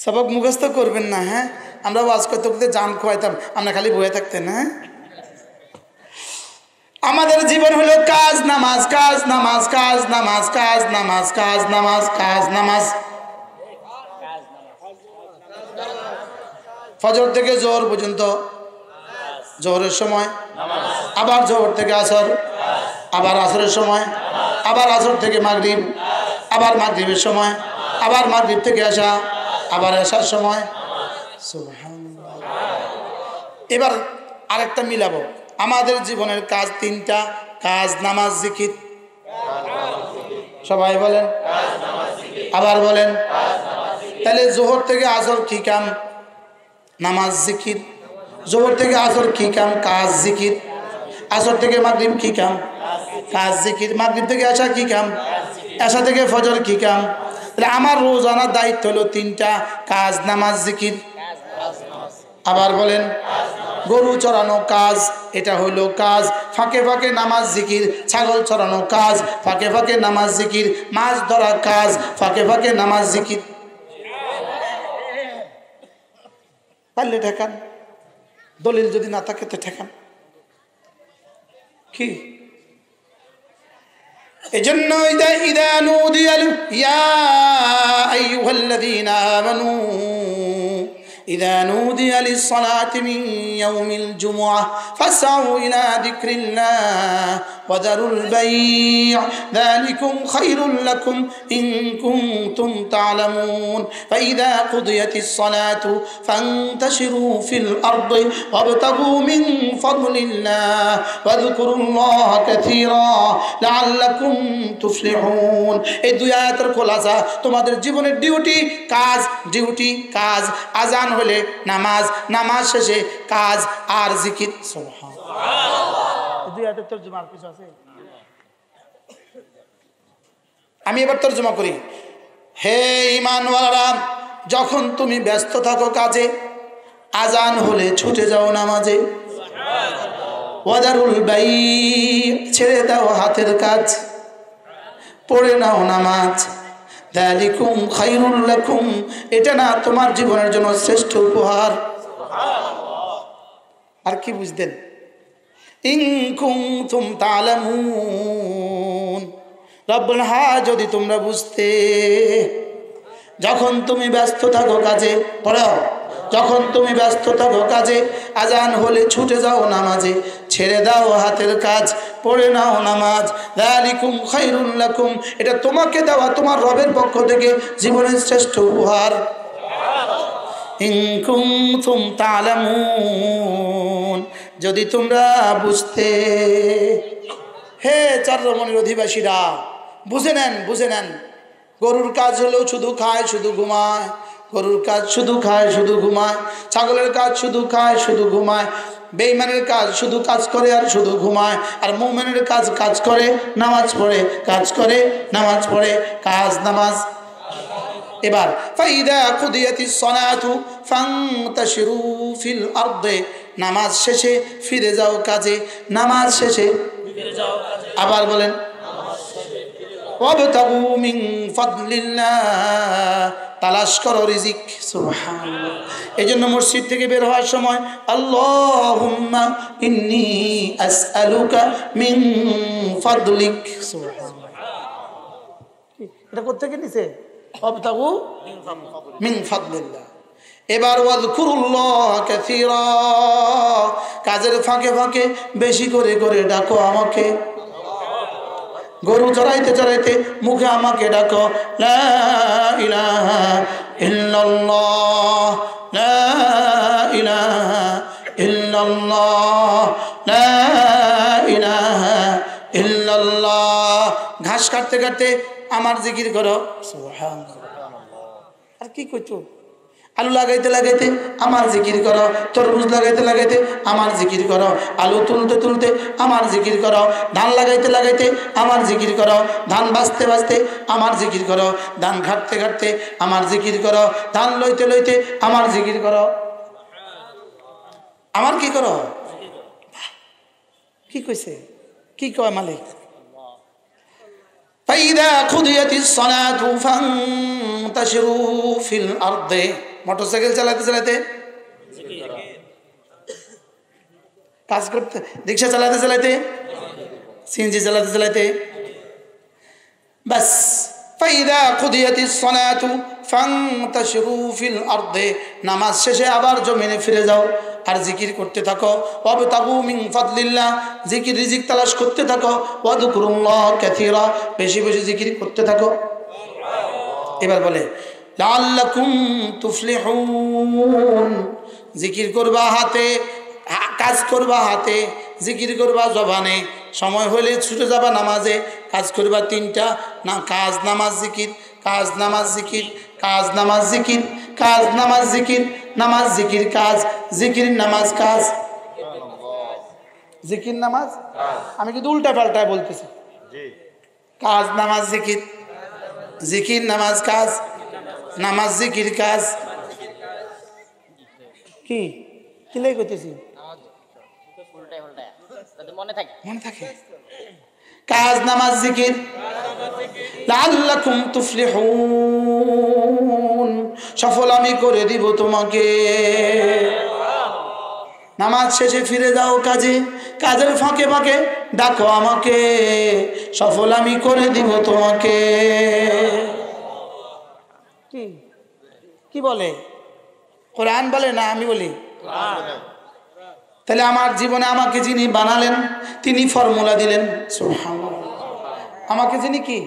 সবক মুখস্থ করবেন না, হ্যাঁ? আমরা ওয়াজ করতে করতে জান খোয়াইতাম, আমরা খালি বয়ে থাকতেন। হ্যাঁ, আমাদের জীবন হলো কাজ নামাজ, কাজ নামাজ, কাজ নামাজ, কাজ নামাজ, কাজ নামাজ, কাজ নামাজ। ফজর থেকে জোহর পর্যন্ত, জোহরের সময়, আবার জোহর থেকে আসর, আবার আসরের সময়, আবার আসর থেকে মাগরিব, আবার মাগরিবের সময়, আবার মাগরিব থেকে আসা, আবার আসার সময়। সুবহানাল্লাহ। এবার আরেকটা মিলাবো, আমাদের জীবনের কাজ 3টা, কাজ নামাজ জিকির। সবাই বলেন, আবার বলেন। তাহলে জোহর থেকে আসর কি কাম? নামাজ জিকির। জোহর থেকে আসর কি কাম? কাজ জিকির। আসর থেকে মাগরিব কি কাম? কাজ জিকির। মাগরিব থেকে এশা কি কাম? এশা থেকে ফজর কি কাম? তাহলে আমার রোজানার দায়িত্ব হলো তিনটা: কাজ, নামাজ, জিকির। আবার বলেন, গরু চড়ানো কাজ, এটা হলো কাজ, ফাঁকে ফাঁকে নামাজ জিকির। ছাগল চড়ানো কাজ, ফাঁকে ফাঁকে নামাজ জিকির। মাছ ধরা কাজ, ফাঁকে ফাঁকে নামাজ জিকির। পারলে ঠেকান, দলিল যদি না থাকে তো ঠেকান। কি এজন্য ইদা নুদিয়া ইয়া আইয়ুহাল্লাযীনা আমানু إذا نودي للصلاة من يوم الجمعة فاسعوا إلى ذكر الله وذروا البيع ذلكم خير لكم إن كنتم تعلمون فإذا قضيت الصلاة فانتشروا في الأرض وابتغوا من فضل الله واذكروا الله كثيرا لعلكم تفلحون। এই দুই আয়াতের খোলাসা, তোমাদের জীবনের ডিউটি কাজ, ডিউটি কাজ। আজান হলে নামাজ, নামাজ শেষে কাজ আর জিকির। সুবহানাল্লাহ। দুই আয়াতের তরজমা আর কিছু আছে? আমি এবার তরজমা করি। হে ঈমানওয়ালারা, যখন তুমি ব্যস্ত থাকো কাজে, আজান হলে ছুটে যাও নামাজে। ওয়াদারুল বাই, ছেড়ে দাও হাতের কাজ, পড়ে নাও নামাজ। যালিকুম খায়রুল লাকুম, এটা না তোমার জীবনের জন্য শ্রেষ্ঠ উপহার। আর কি বুঝতেন? ইন কুনতুম তা'লামুন, রব্বুল হা, যদি তোমরা বুঝতে। যখন তুমি ব্যস্ত থাকো কাজে, পড়ো, যখন তুমি ব্যস্ত থাকো কাজে, আজান হলে ছুটে যাও নামাজে, ছেড়ে দাও হাতের কাজ, পড়ে নাও নামাজ। যালিকুম খায়রুল লাকুম, এটা তোমাকে দেওয়া তোমার রবের পক্ষ থেকে জীবনের শ্রেষ্ঠ উপহার। ইন কুনতুম তা'লামুন, যদি তোমরা বুঝতে। হে চাররমণির অধিবাসীরা, বুঝে নেন, বুঝে নেন। গরুর কাজ হলেও শুধু খায় শুধু ঘুমায়, গরুর কাজ শুধু খায় শুধু ঘুমায়, ছাগলের কাজ শুধু খায় শুধু ঘুমায়, বেঈমানের কাজ শুধু কাজ করে আর শুধু ঘুমায়, আর মুমিনের কাজ কাজ করে নামাজ পড়ে, কাজ করে নামাজ পড়ে, কাজ নামাজ। এবার ফাইদা কুদিয়াতিস সালাতু ফান্তাশিরু ফিল আরদি, নামাজ শেষে ফিরে যাও কাজে, নামাজ শেষে ফিরে যাও কাজে। আবার বলেন, ওয়াবতাগু মিন ফাদলিল্লাহ, তালাশ করো রিজিক। সুবহানাল্লাহ। এজন্য মসজিদ থেকে বের হওয়ার সময় আল্লাহুম্মা ইন্নী আসআলুকা মিন ফাদলিক। সুবহানাল্লাহ। এটা কোত্থেকে নিছে? ওয়াবতাগু মিন ফাদলিল্লাহ। এবার ওয়াযকুরুল্লাহ কাসীরা, কাজের ফাঁকে ফাঁকে বেশি করে করে ডাকো আমাকে। গরু চড়াইতে চড়াইতে মুখে আমাকে ডাকো, লা ইলাহা ইল্লাল্লাহ, লা ইলাহা ইল্লাল্লাহ, লা ইলাহা ইল্লাল্লাহ। ঘাস কাটতে কাটতে আমার জিকির করো। সুবহানাল্লাহ। আর কি কইতো? আলু লাগাইতে লাগাইতে আমার জিকির করো, তরমুজ লাগাইতে লাগাইতে আমার জিকির করো, আলু তুলতে তুলতে আমার জিকির করো, ধান লাগাইতে লাগাইতে আমার জিকির করো, ধান বাঁচতে বাঁচতে আমার জিকির করো, ধান ঘাটতে ঘাটতে আমার জিকির করো, ধান লইতে লইতে আমার জিকির করো। আমার কি করো? কি কইছে? কি কয় মালিক? ফাইদা কুদিয়াতিস সালাতু ফান্তাশিরু ফিল আরদি, মোটরসাইকেল চালাতে চালাতে, কাজ করতে, রিক্সা চালাতে চালাতে, সিএনজি চালাতে চালাতে, বাস। ফাইদা কুদিয়াতিস সালাতু ফান্তাশিরু ফিল আরদি, নামাজ শেষে আবার জমিনে ফিরে যাও আর জিকির করতে থাকো। ওয়াবতাগু মিন ফাদলিল্লাহ, জিকির রিজিক তালাশ করতে থাকো। ওয়াযকুরুল্লাহ কাসীরা, বেশি বেশি জিকির করতে থাকো। এবার বলে লাআল্লাকুম তুফলিহুন, জিকির করবা হাতে, কাজ করবা হাতে, জিকির করবা জবানে, সময় হলে ছুটে যাবা নামাজে, কাজ করবা তিনটা না, কাজ নামাজ জিকির, কাজ নামাজ জিকির, কাজ নামাজ জিকির, কাজ, নামাজ জিকির, নামাজ জিকির কাজ, জিকির নামাজ কাজ, জিকির নামাজ। আমি কিন্তু উল্টা পাল্টায় বলতেছি। কাজ নামাজ জিকির, জিকির নামাজ কাজ, নামাজ জিকির কাজ। কি কি লাই করতেছি? মনে থাকে। কাজ নামাজ জিকির, লাআল্লাকুম তুফলিহুন, সফল আমি করে দিব তোমাকে। নামাজ শেষে ফিরে যাও কাজে, কাজের ফাঁকে ফাঁকে ডাকো আমাকে, সফল আমি করে দিব তোমাকে। কি কি বলে? কোরআন বলে না আমি বলি? তাহলে আমার জীবনে আমাকে যিনি বানালেন তিনি ফর্মুলা দিলেন, সুবহানাল্লাহ। আমাকে যিনি কি,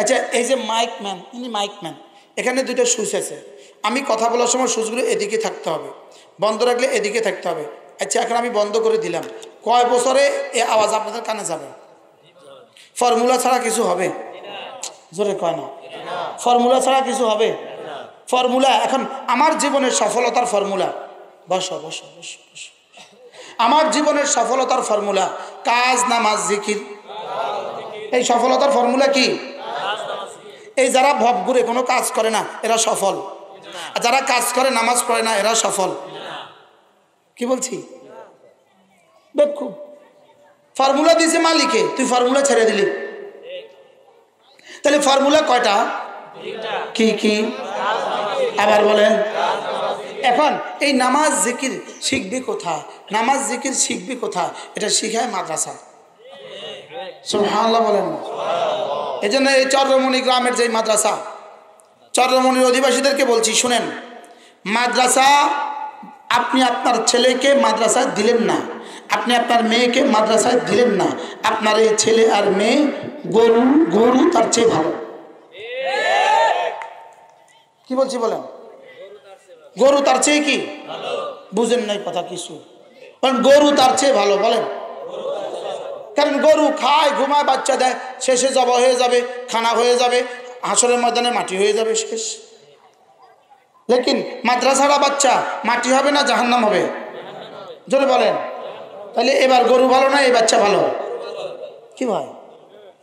আচ্ছা এই যে মাইক ম্যান, ইনি মাইক ম্যান, এখানে দুটো সুইচ আছে। আমি কথা বলার সময় সুইচগুলো এদিকে থাকতে হবে, বন্ধ রাখলে এদিকে থাকতে হবে। আচ্ছা এখন আমি বন্ধ করে দিলাম, কয় বছরে এই আওয়াজ আপনাদের কানে যাবে? ফর্মুলা ছাড়া কিছু হবে? জোরে কয় না। ফর্মুলা ছাড়া কিছু হবে? ফর্মুলা, এখন আমার জীবনের সফলতার ফর্মুলা, বসো বসো বসো বসো, আমার জীবনের সফলতার ফর্মুলা কাজ নামাজ জিকির। এই সফলতার ফর্মুলা কি? এই যারা ভব ঘুরে কোনো কাজ করে না এরা সফল, আর যারা কাজ করে নামাজ পড়ে না এরা সফল। কি বলছি? দেখো ফর্মুলা দিয়েছে মালিকে, তুই ফর্মুলা ছেড়ে দিলি। তাহলে ফর্মুলা কয়টা? কি কি? আবার বলেন। এখন এই নামাজ জিকির শিখবি কোথায়? নামাজ জিকির শিখবি কোথায়? এটা শিখায় মাদ্রাসা। সুবহানাল্লাহ বলেন। এই জন্য এই চন্দ্রমণি গ্রামের যে মাদ্রাসা, চন্দ্রমণির অধিবাসীদেরকে বলছি শুনেন, মাদ্রাসা আপনি আপনার ছেলেকে মাদ্রাসায় দিলেন না, আপনি আপনার মেয়েকে মাদ্রাসায় দিলেন না, আপনার এই ছেলে আর মেয়ে গরু, গরু তার চেয়ে ভালো। কি বলছি বলেন? গরু তার চেয়ে কি? বুঝেন নাই কথা কিছু? গরু তার চেয়ে ভালো বলেন। কারণ গরু খায়, ঘুমায়, বাচ্চা দেয়, শেষে জবা হয়ে যাবে, খানা হয়ে যাবে, হাসরের ময়দানে মাটি হয়ে যাবে, শেষ। লেকিন মাদ্রাসারা বাচ্চা মাটি হবে না জাহান্নাম হবে? জোরে বলেন। তাহলে এবার গরু ভালো না এই বাচ্চা ভালো? কি ভাই?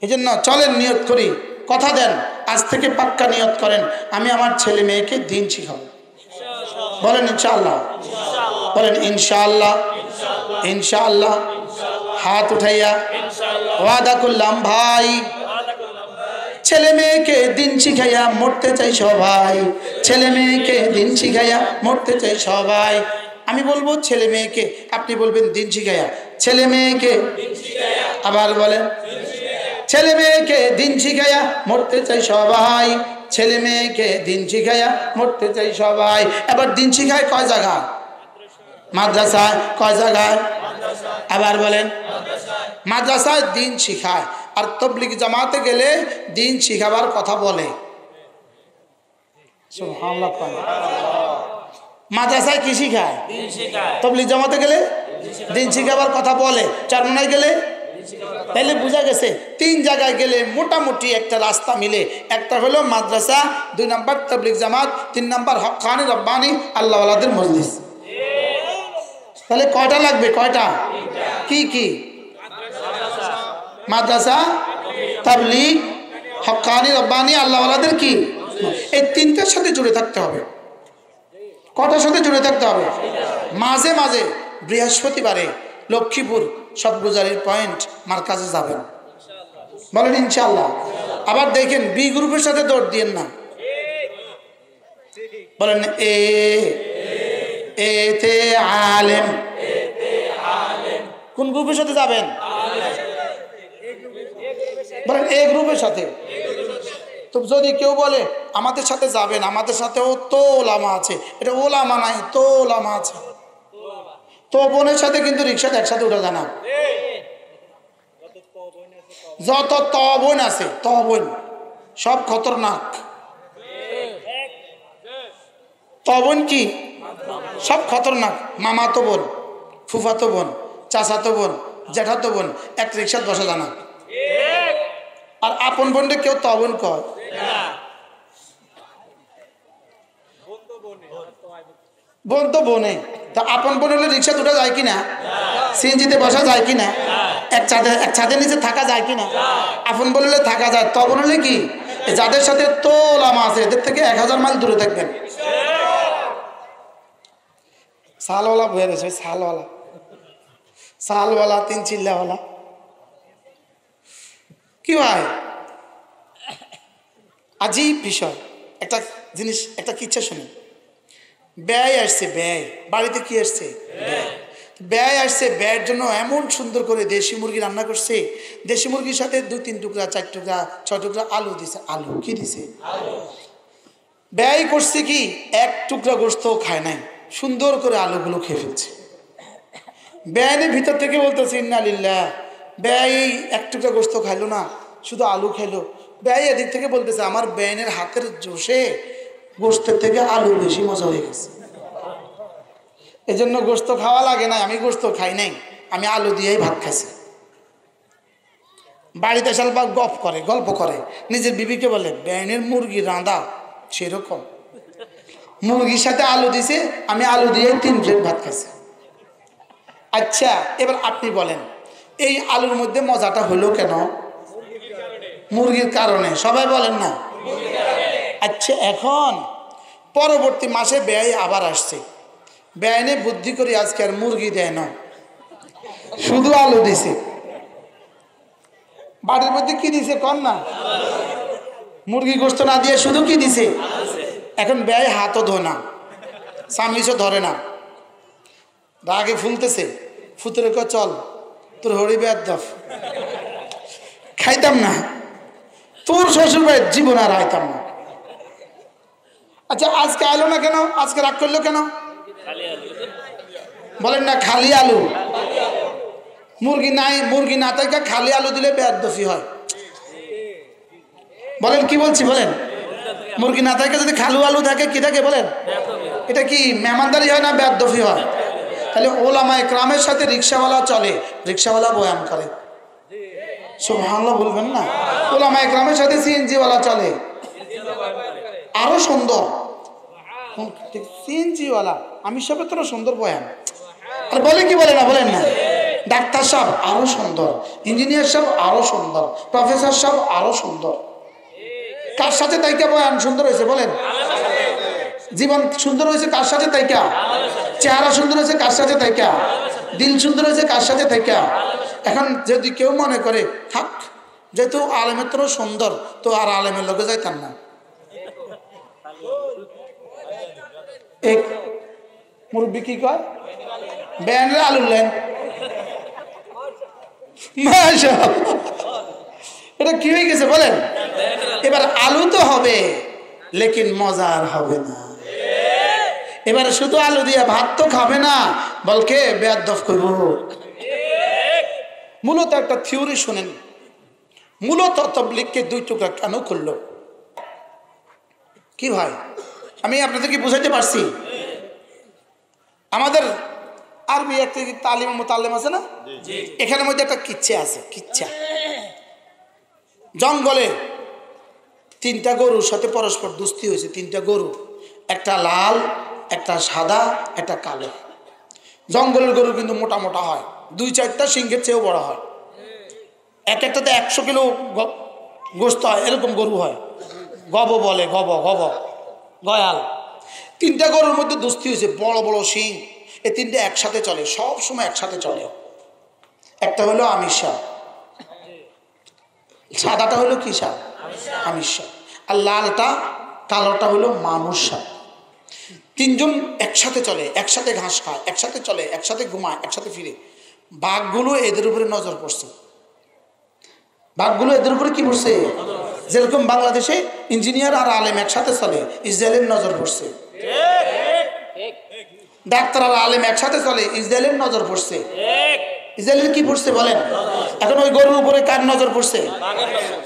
এই জন্য চলেন নিয়ত করি, কথা দেন, আজ থেকে পাক্কা নিয়ত করেন আমি আমার ছেলে মেয়েকে দিন শিখাবো। বলেন ইনশাআল্লাহ, বলেন ইনশাআল্লাহ, ইনশাআল্লাহ। হাত উঠাইয়া ওয়াদা করলাম ভাই, ছেলে মেয়েকে দিন শিখাইয়া মরতে চাই সবাই, ছেলে মেয়েকে দিন শিখাইয়া মরতে চাই সবাই। আমি বলবো ছেলে মেয়েকে, আপনি বলবেন দিন শিখাইয়া, ছেলে মেয়েকে, আবার বলেন ছেলে মেয়েকে দিন শিখাইয়া মরতে চাই সবাই, ছেলে মেয়েকে দিন শিখাইয়া মরতে চাই সবাই। এবার দিন শিখায় কয় জায়গায়? মাদ্রাসায়। কয় জায়গায়? আবার বলেন। মাদ্রাসায় দিন শিখায়, আর তবলিগ জামাতে গেলে দিন শিখাবার কথা বলে। মাদ্রাসায় কি শিখায়? তবলিগ জামাতে গেলে দিন শিখাবার কথা বলে, চরমনায় গেলে। তাইলে বোঝা গেছে তিন জায়গায় গেলে মোটামুটি একটা রাস্তা মিলে, একটা হলো মাদ্রাসা, 2 নম্বর তবলিগ জামাত, 3 নম্বর হক্কানি রব্বানি আল্লাহওয়ালাদের মজলিস। তাহলে কয়টা লাগবে? কয়টা? কি কি? মাদ্রাসা, তাবলীগ, হক্কানি রব্বানি আল্লাহওয়ালাদের কি? এই তিনটার সাথে জুড়ে থাকতে হবে। কটার সাথে জুড়ে থাকতে হবে? মাঝে মাঝে বৃহস্পতিবারে লক্ষ্মীপুর সবগুজারির পয়েন্ট মার্কাজে যাবেন, বলেন ইনশাআল্লাহ। আবার দেখেন বি গ্রুপের সাথে দৌড় দিয়েন না, বলেন এতে আলেম। কোন গ্রুপের সাথে যাবেন? বলেন এ গ্রুপের সাথে। তো যদি কেউ বলে আমাদের সাথে যাবেন, আমাদের সাথেও তো ওলামা আছে, এটা ওলামা নাই, তো ওলামা আছে। তো বোনের সাথে কিন্তু রিক্সাতে একসাথে উঠে যায় না। যত তবন আছে, তবন সব খতরনাক। তবন কি? সব খতরনাক। মামাতো বোন, ফুফাতো বোন, চাচাতো বোন, জ্যাঠাতো বোন এক রিক্সাত বসা জানা। আর আপন বোনটা কেউ তবন কয়, বোন তো বোনে, তা আপন বোন হলে রিক্সা দুটো যায় কিনা, সিএনজিতে বসা যায় কিনা, এক ছাদের নিচে থাকা যায় কিনা, আপন বোন হলে থাকা যায়। তখন হলে কি, যাদের সাথে তোলামা আছে এদের থেকে 1000 মাইল দূরে থাকবেন। সালওয়ালা বয়ে রয়েছে, সালওয়ালা 3 চিল্লাওয়ালা। কি ভাই আজীব বিষয়। একটা জিনিস, একটা কিচ্ছা শুনি। ব্যয় আসছে, ব্যয় বাড়িতে কি আসছে, ব্যয় আসছে। ব্যয়ের জন্য এমন সুন্দর করে দেশি মুরগি রান্না করছে। দেশি মুরগির সাথে 2-3 টুকরা, 4 টুকরা, 6 টুকরা আলু দিছে। আলু কি দিছে, ব্যয় করছে কি 1 টুকরা গোস্ত খায় নাই, সুন্দর করে আলুগুলো খেয়ে ফেলছে। ব্যয়ের ভিতর থেকে বলতেছে ইন্না লিল্লাহ। ব্যয় 1 টুকরা গোস্ত খাইলো না, শুধু আলু খাইলো। ব্যয় এদিক থেকে বলতেছে আমার ব্যয়ের হাতের জোশে গোস্তের থেকে আলু বেশি মজা হয়ে গেছে, এজন্য গোস্ত খাওয়া লাগে না, আমি গোস্ত খাই নাই, আমি আলু দিয়েই ভাত খাইছি। বাড়িতে শালবাগ গল্প করে নিজের বিবিকে বলে ব্যয়ের মুরগি রাঁধা সেরকম, মুরগির সাথে আলু দিছে, আমি আলু দিয়ে 3 প্লেট ভাত খাইছি। আচ্ছা এবার আপনি বলেন এই আলুর মধ্যে মজাটা হলো কেন? মুরগির কারণে। সবাই বলেন না? আচ্ছা এখন পরবর্তী মাসে ব্যয় আবার আসছে। ব্যয়নে বুদ্ধি করে আজকে আর মুরগি দেয় না, শুধু আলু দিছে। বাড়ির মধ্যে কি দিছে কন না, মুরগি গোস্ত না দিয়ে শুধু কি দিছে। এখন ব্যয় হাতও ধোয় না, সামিজও ধরে না, রাগে ফুলতেছে। ফুতুরে কয় চল তোর হরি বেয়ার দফ, খাইতাম না, তোর শ্বশুর ভাইয়ের জীবন আর আইতাম না। আচ্ছা আজকে আইলো না কেন, আজকে রাগ করলো কেন? বলেন না খালি আলু। মুরগি নাই, মুরগি না থাকে খালি আলু দিলে বেয়াদফি হয়। বলেন কি বলছি বলেন? মুরগি না থাকে যদি খালু আলু থাকে কি থাকে বলেন? এটা কি মেহমানদারি হয় না বেয়াদফি হয়? তাহলে ওলামায়ে কেরামের সাথে রিক্সাওয়ালা চলে, রিক্সাওয়ালা বয়ান করে, সুবহানাল্লাহ বলবেন না? ওলামায়ে কেরামের সাথে সিএনজিওয়ালা চলে, আরো সুন্দর। সিএনজিওয়ালা আমি সবে তো সুন্দর বয়ান আর বলে কি বলে না বলেন না? ডাক্তার সাহেব আরো সুন্দর, ইঞ্জিনিয়ার সাহেব আরো সুন্দর, প্রফেসর সাহেব আরো সুন্দর। কার সাথে তাইকা বয়ান সুন্দর হয়েছে বলেন? জীবন সুন্দর হয়েছে কার সাথে তাইকা? চেহারা সুন্দর হয়েছে কার সাথে তাইকা? দিল সুন্দর হয়েছে কার সাথে তাইকা? এখন যদি কেউ মনে করে থাক যেহেতু আলেমের তো সুন্দর, তো আর আলেমের লোকে যাইতাম না। এক মুরব্বী কি কয়, ব্যান্ডে আলু লেন, এটা কি হয়ে গেছে বলেন? এবার আলু তো হবে লেকিন মজার হবে না। এবারে শুধু আলু দিয়ে ভাত তো খাবে না, বলকে বেয়াদব করব। মূলত একটা থিওরি শুনেন, মূলত তাবলীগকে 2 টুকরা কেন করলো? কি ভাই আমি আপনাদেরকে বুঝাইতে পারছি? আমাদের আরবি একটা তালিম মুতাল্লিম আছে না, এখানের মধ্যে একটা কিচ্ছা আছে। কিচ্ছা জঙ্গলে 3টা গরুর সাথে পরস্পর দুস্তি হয়েছে। 3টা গরু, একটা লাল, একটা সাদা, একটা কালো। জঙ্গলের গরু কিন্তু মোটা মোটা হয়, 2-4টা সিংহের চেয়েও বড় হয়, এক একটাতে 100 কিলো গোস্ত হয়, এরকম গরু হয়। গব বলে, গব গব গয়াল। 3টা গরুর মধ্যে দুস্তি হয়েছে, বড় বড় সিং। এই 3টে একসাথে চলে, সব সময় একসাথে চলে। একটা হলো আমিষ সাপ, সাদাটা হলো কি সাপ? আমিষ সাপ। আর লালটা কালোটা হলো মানুষ সাপ। 3জন একসাথে চলে, একসাথে ঘাস খায়, একসাথে চলে, একসাথে ঘুমায়, একসাথে ফিরে। বাঘগুলো এদের উপরে নজর পড়ছে। বাঘগুলো এদের উপরে কি পড়ছে? যেরকম বাংলাদেশে ইঞ্জিনিয়ার আর আলেম একসাথে চলে, ইসরায়েলের নজর পড়ছে। ডাক্তার আর আলেম একসাথে চলে, ইসরায়েলের নজর পড়ছে। ইসরায়েলের কি পড়ছে বলেন? এখন ওই গরুর উপরে কার নজর পড়ছে?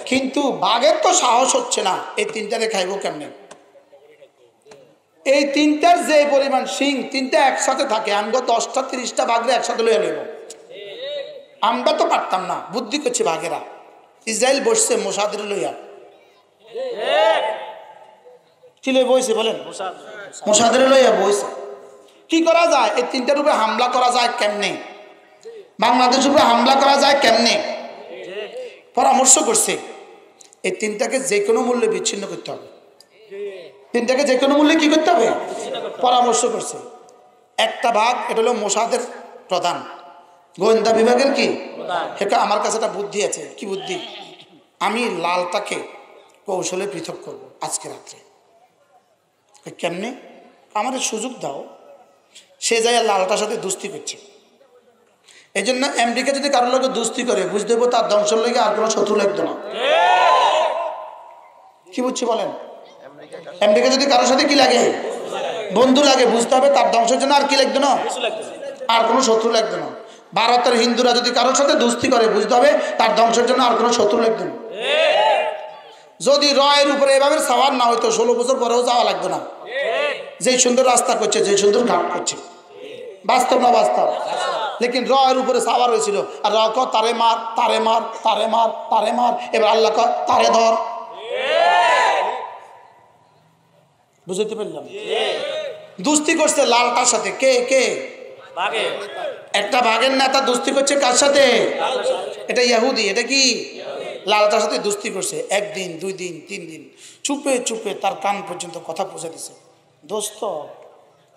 কিন্তু বাঘের তো সাহস হচ্ছে না, এই 3টারে খাইবো কেমনে? এই 3টার যে পরিমাণ সিং, 3টা একসাথে থাকে। আমরা 10টা 30টা বাঘরে একসাথে লইয়া নেব, আমরা তো পারতাম না। বুদ্ধি করছে বাঘেরা। ইসরায়েল বসছে মোসাদের লইয়া, কি লই বইছে বলেন? মোসাদের লইয়া বইছে। কি করা যায়? এই তিনটার উপরে হামলা করা যায় কেমনে, বাংলাদেশের উপরে হামলা করা যায় কেমনে, পরামর্শ করছে এই তিনটাকে যে কোনো মূল্যে বিচ্ছিন্ন করতে হবে। তিনটাকে যে কোনো মূল্যে কি করতে হবে? পরামর্শ করছে। একটা ভাগ, এটা হলো মোসাদের প্রধান, গোয়েন্দা বিভাগের কি এটা আমার কাছে একটা বুদ্ধি আছে। কি বুদ্ধি? আমি লালটাকে কৌশলে পৃথক করব আজকে রাত্রে। কেমনে? আমাদের সুযোগ দাও। সে যায় লালটার সাথে দুস্তি করছে। এই জন্য আমেরিকা যদি কারোর লোকের দুস্তি করে, বুঝতে হবে তার ধ্বংসের লেগে আর কোনো শত্রু লাগতো না। কি বুঝছি বলেন? আমেরিকা যদি কারোর সাথে কি লাগে, বন্ধু লাগে, বুঝতে হবে তার ধ্বংসের জন্য আর কি লাগতো না, আর কোনো শত্রু লাগতো না। ভারতের হিন্দুরা যদি কারোর সাথে দুস্তি করে, বুঝতে হবে তার ধ্বংসের জন্য আর কোনো শত্রু লাগতো না। যদি রয়ের উপরে এভাবে সাওয়ার না হইতো, 16 বছর পরেও যাওয়া লাগতো না। যে সুন্দর রাস্তা করছে, যে সুন্দর ঘাট করছে, বাস্তব না বাস্তব? লেকিন রয়ের উপরে সাওয়ার হয়েছিল, আর র ক তারে মার, তারে মার, তারে মার, তারে মার, এবার আল্লাহ ক তারে ধর। বুঝতে পারলাম? দুস্তি করছে লালটার সাথে। কে কে? একটা বাঘের নেতা দুস্তি করছে কার সাথে? এটা ইহুদি। এটা কি? লালটার সাথে দুস্তি করছে। 1 দিন 2 দিন 3 দিন চুপে চুপে তার কান পর্যন্ত কথা পৌঁছে দিছে। দোস্ত,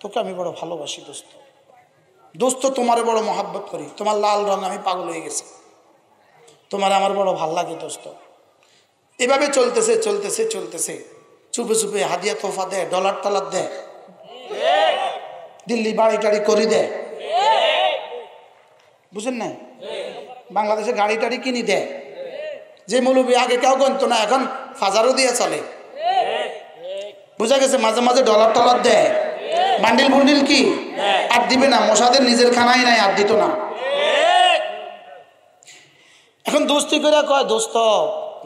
তোকে আমি বড় ভালোবাসি দোস্ত, দোস্ত তোমারে বড় মহাব্বত করি, তোমার লাল রং আমি পাগল হয়ে গেছি, তোমার আমার বড় ভাল লাগে দোস্ত। এভাবে চলতেছে চলতেছে চলতেছে। চুপে চুপে হাদিয়া তোফা দেয়, ডলার টলার দেয়, দিল্লি বাড়ি টাড়ি করে দেয়। বুঝেন না? বাংলাদেশে গাড়ি টাড়ি কিনি দেয়। যে মৌলবী আগে কেউ গণতো না, এখন ফাজারও দিয়ে চলে। বুঝা গেছে? মাঝে মাঝে ডলার টলার দেয়, বান্ডিল বুন্ডিল কি আর দিবে না। মোসাদের নিজের খানাই নাই, আর দিত না। এখন দোস্তি করে কয়, দোস্ত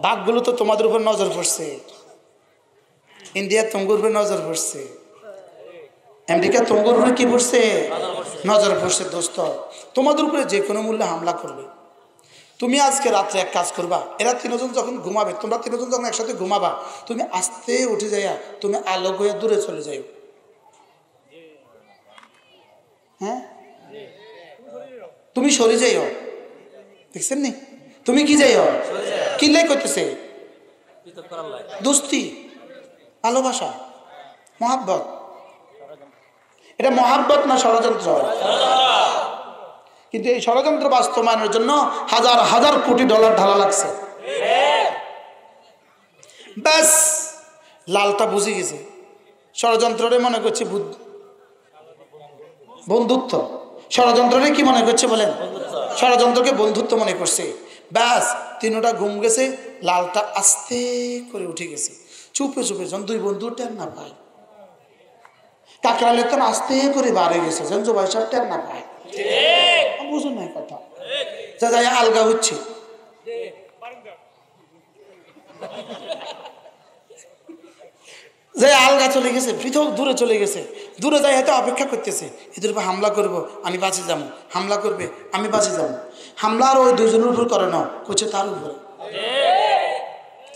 বাঘগুলো তো তোমাদের উপর নজর পড়ছে, ইন্ডিয়া তোমার উপরে নজর পড়ছে, আমেরিকা তোমার উপরে কি পড়ছে, নজর পড়ছে। দোস্ত তোমাদের উপরে যে কোনো মূল্যে হামলা করবে। তুমি আজকে রাত্রে এক কাজ করবা, এরা 3 জন যখন ঘুমাবে, তোমরা 3 জন যখন একসাথে ঘুমাবা, তুমি আস্তে উঠে যাইয়া তুমি আলোক হয়ে দূরে চলে যাই। হ্যাঁ, তুমি সরে যাইও। দেখছেন নি? তুমি কি যাইও? কিনলে করতেছে দোস্তি, ভালোবাসা, মহাব্বত। এটা মহাব্বত না ষড়যন্ত্র? কিন্তু এই ষড়যন্ত্র বাস্তবায়নের জন্য হাজার হাজার কোটি ডলার ঢালা লাগছে। ব্যাস, লালটা বুঝে গেছে ষড়যন্ত্রে মনে করছে বন্ধুত্ব। ষড়যন্ত্রে কি মনে করছে বলেন? ষড়যন্ত্রকে বন্ধুত্ব মনে করছে। ব্যাস, 3টা ঘুম গেছে, লালটা আস্তে করে উঠে গেছে। চুপে চুপে যখন 2 বন্ধু টের না পায়, কাকরালে তো আস্তে করে বাড়ে গেছে, যেন জবাই সব টের না পায়। বুঝুন না কথা, যা যাই আলগা হচ্ছে। যে আলগা চলে গেছে, পৃথক দূরে চলে গেছে। দূরে যাই হয়তো অপেক্ষা করতেছে, এদের উপর হামলা করব, আমি বাঁচে যাবো, হামলা করবে, আমি বাঁচে যাবো। হামলা আর ওই 2 জনের উপর করে না, করছে তার উপরে।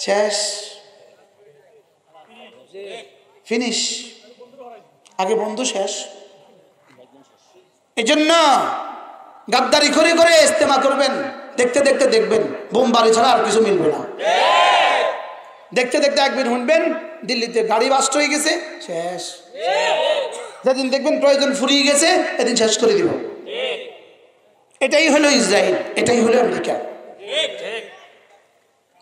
শেষ, ফিনিশ। আগে বন্ধু, শেষ। এই জন্য গাদ্দারি করে করে ইস্তেমা করবেন, দেখতে দেখতে দেখবেন বোমবারি ছাড়া আর কিছু মিলবে না। দেখতে দেখতে একদিন শুনবেন দিল্লিতে গাড়ি বাস্ট হয়ে গেছে, শেষ। যেদিন দেখবেন প্রয়োজন ফুরিয়ে গেছে, এদিন শেষ করে দিব। এটাই হলো ইসরায়েল, এটাই হলো আমেরিকা।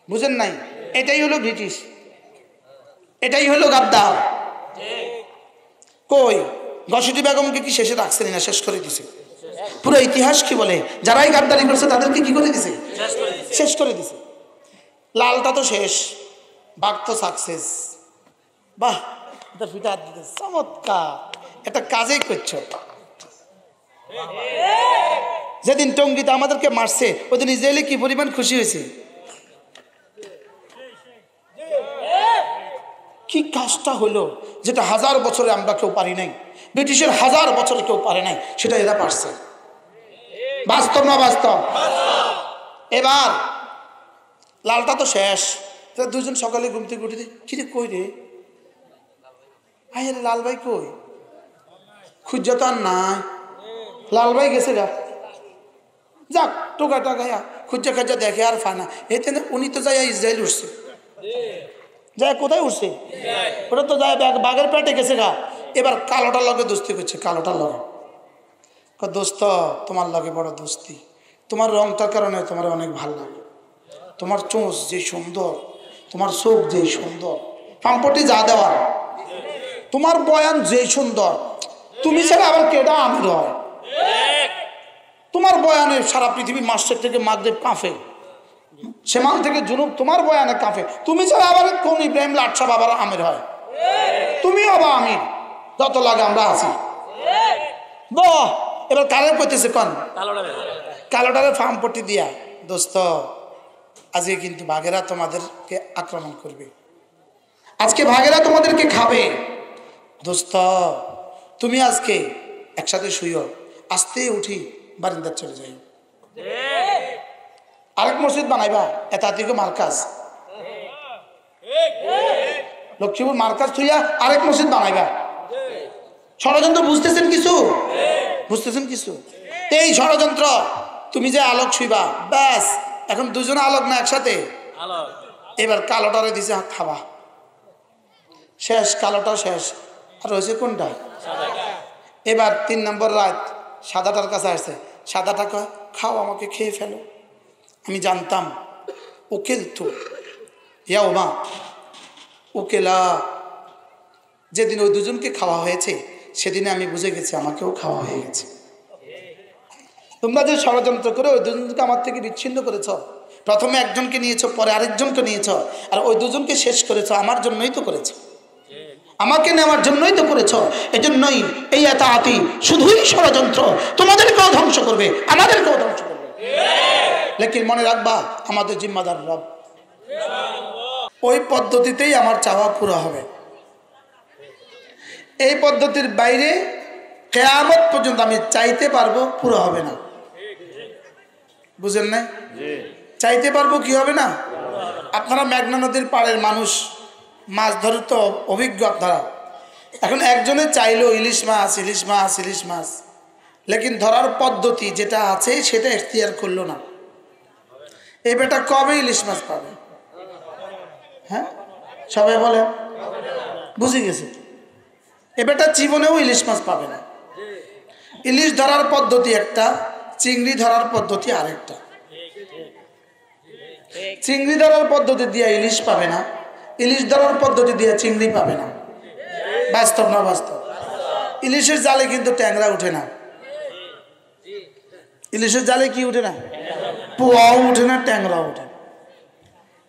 বুঝেন নাই? এটাই হলো ব্রিটিশ, এটাই হলো গাদ্দার। কই ঘসিটি বেগমকে কি শেষে রাখছেন না? শেষ করে দিছে। পুরো ইতিহাস কি বলে, যারাই গাদ্দারি করছে তাদেরকে কি করে দিছে? শেষ করে দিছে। লালটা তো শেষ, বাঘ তো সাকসেস। বাহ, এটা ফিটা দিতে চমৎকার, এটা কাজেই করছো। যেদিন টঙ্গিতে আমাদেরকে মারছে, ওদিন ইসরায়েলে কি পরিমাণ খুশি হয়েছে। কি কাজটা হলো যেটা 1000 বছরে আমরা কেউ পারি নাই, ব্রিটিশের 1000 বছরে কেউ পারে নাই, সেটা এরা পারছে। বাস্তব না বাস্তব? এবার লালটা তো শেষ। 2 জন সকালে ঘুম থেকে উঠে, কিরে কই রে, আরে লাল ভাই কই? খুঁজে তো আর নাই, লাল ভাই গেছে গা, যাক টোকা টাকায়া খুঁজা খাজা দেখে আর ফানা এতে উনি তো যাই ইসরায়েল উঠছে, যায় কোথায় উঠছে, ওটা তো যায় বাঘের পেটে গেছে গা। এবার কালোটার লগে দোস্তি করছে, কালোটার লগে দোস্ত তোমার লগে বড় দোস্তি, তোমার রংটার কারণে তোমার অনেক ভালো লাগে, তোমার চোঁচ যে সুন্দর, তোমার চোখ যে সুন্দর, পাম্পটি যা দেওয়ার, তোমার বয়ান যে সুন্দর, তুমি ছাড়া আবার কেডা আমির হয়, তোমার বয়ানে সারা পৃথিবী মাস্টার থেকে মাগরিব কাঁপে, সেমান থেকে জুনুব তোমার বয়ানে কাঁপে, তুমি ছাড়া আবার কোন ইব্রাহিম লাটসা বাবার আমির হয়, তুমি আবার আমির, যত লাগে আমরা আছি। বাহ, এবার কালের করতেছে কন কালোটারে পাম্পটি দিয়া, দোস্ত আজকে কিন্তু বাঘেরা তোমাদেরকে আক্রমণ করবে, আজকে বাঘেরা তোমাদেরকে খাবে, দোস্ত তুমি আজকে একসাথে শুইও, আস্তে উঠি বারিন্দার চলে যাই, আরেক মসজিদ বানাইবা এতাতিকে মার্কাজ, লক্ষ্মীপুর মার্কাজ থুইয়া আরেক মসজিদ বানাইবা। ষড়যন্ত্র বুঝতেছেন কিছু, বুঝতেছেন কিছু, এই ষড়যন্ত্র তুমি যে আলোক শুইবা, ব্যাস এখন দুজনে আলোক না একসাথে, এবার কালোটারে দিছে খাবা, শেষ, কালোটা শেষ, আর রয়েছে কোনটা, এবার 3 নম্বর রাত সাদাটার কাছে আসছে, সাদাটা কয় খাও আমাকে খেয়ে ফেলো, আমি জানতাম উকিল তো ইয়াও মা উকেলা, যেদিন ওই দুজনকে খাওয়া হয়েছে সেদিনে আমি বুঝে গেছি আমাকেও খাওয়া হয়ে গেছে, তোমরা যে ষড়যন্ত্র করে ওই দুজনকে আমার থেকে বিচ্ছিন্ন করেছ, প্রথমে একজনকে নিয়েছ পরে আরেকজনকে নিয়েছ, আর ওই দুজনকে শেষ করেছ আমার জন্যই তো করেছ, আমাকে নেওয়ার জন্যই তো করেছ, এজন্যই এই এতাআতি শুধুই ষড়যন্ত্র, তোমাদেরকেও ধ্বংস করবে আমাদেরকেও ধ্বংস করবে, লেকিন মনে রাখবা আমাদের জিম্মাদার রব, ওই পদ্ধতিতেই আমার চাওয়া পুরো হবে, এই পদ্ধতির বাইরে কিয়ামত পর্যন্ত আমি চাইতে পারবো পুরো হবে না, বুঝেন না, চাইতে পারবো কি হবে না। আপনারা মেঘনা নদীর পাড়ের মানুষ, মাছ ধরে তো অভিজ্ঞ আপনারা, এখন একজনে চাইলো ইলিশ মাছ ইলিশ মাছ ইলিশ মাছ, লেকিন ধরার পদ্ধতি যেটা আছে সেটা এখতিয়ার করলো না, এই বেটা কবে ইলিশ মাছ পাবে, হ্যাঁ সবাই বলে বুঝে গেছে, এ বেটা জীবনেও ইলিশ মাছ পাবে না, ইলিশ ধরার পদ্ধতি একটা, চিংড়ি ধরার পদ্ধতি আরেকটা, চিংড়ি ধরার পদ্ধতি দিয়ে ইলিশ পাবে না, ইলিশ ধরার পদ্ধতি দিয়ে চিংড়ি পাবে না, বাস্তব না বাস্তব, ইলিশের জালে কিন্তু ট্যাংরা উঠে না, ইলিশের জালে কি উঠে না, পোয়াও উঠে না, ট্যাংরা উঠে,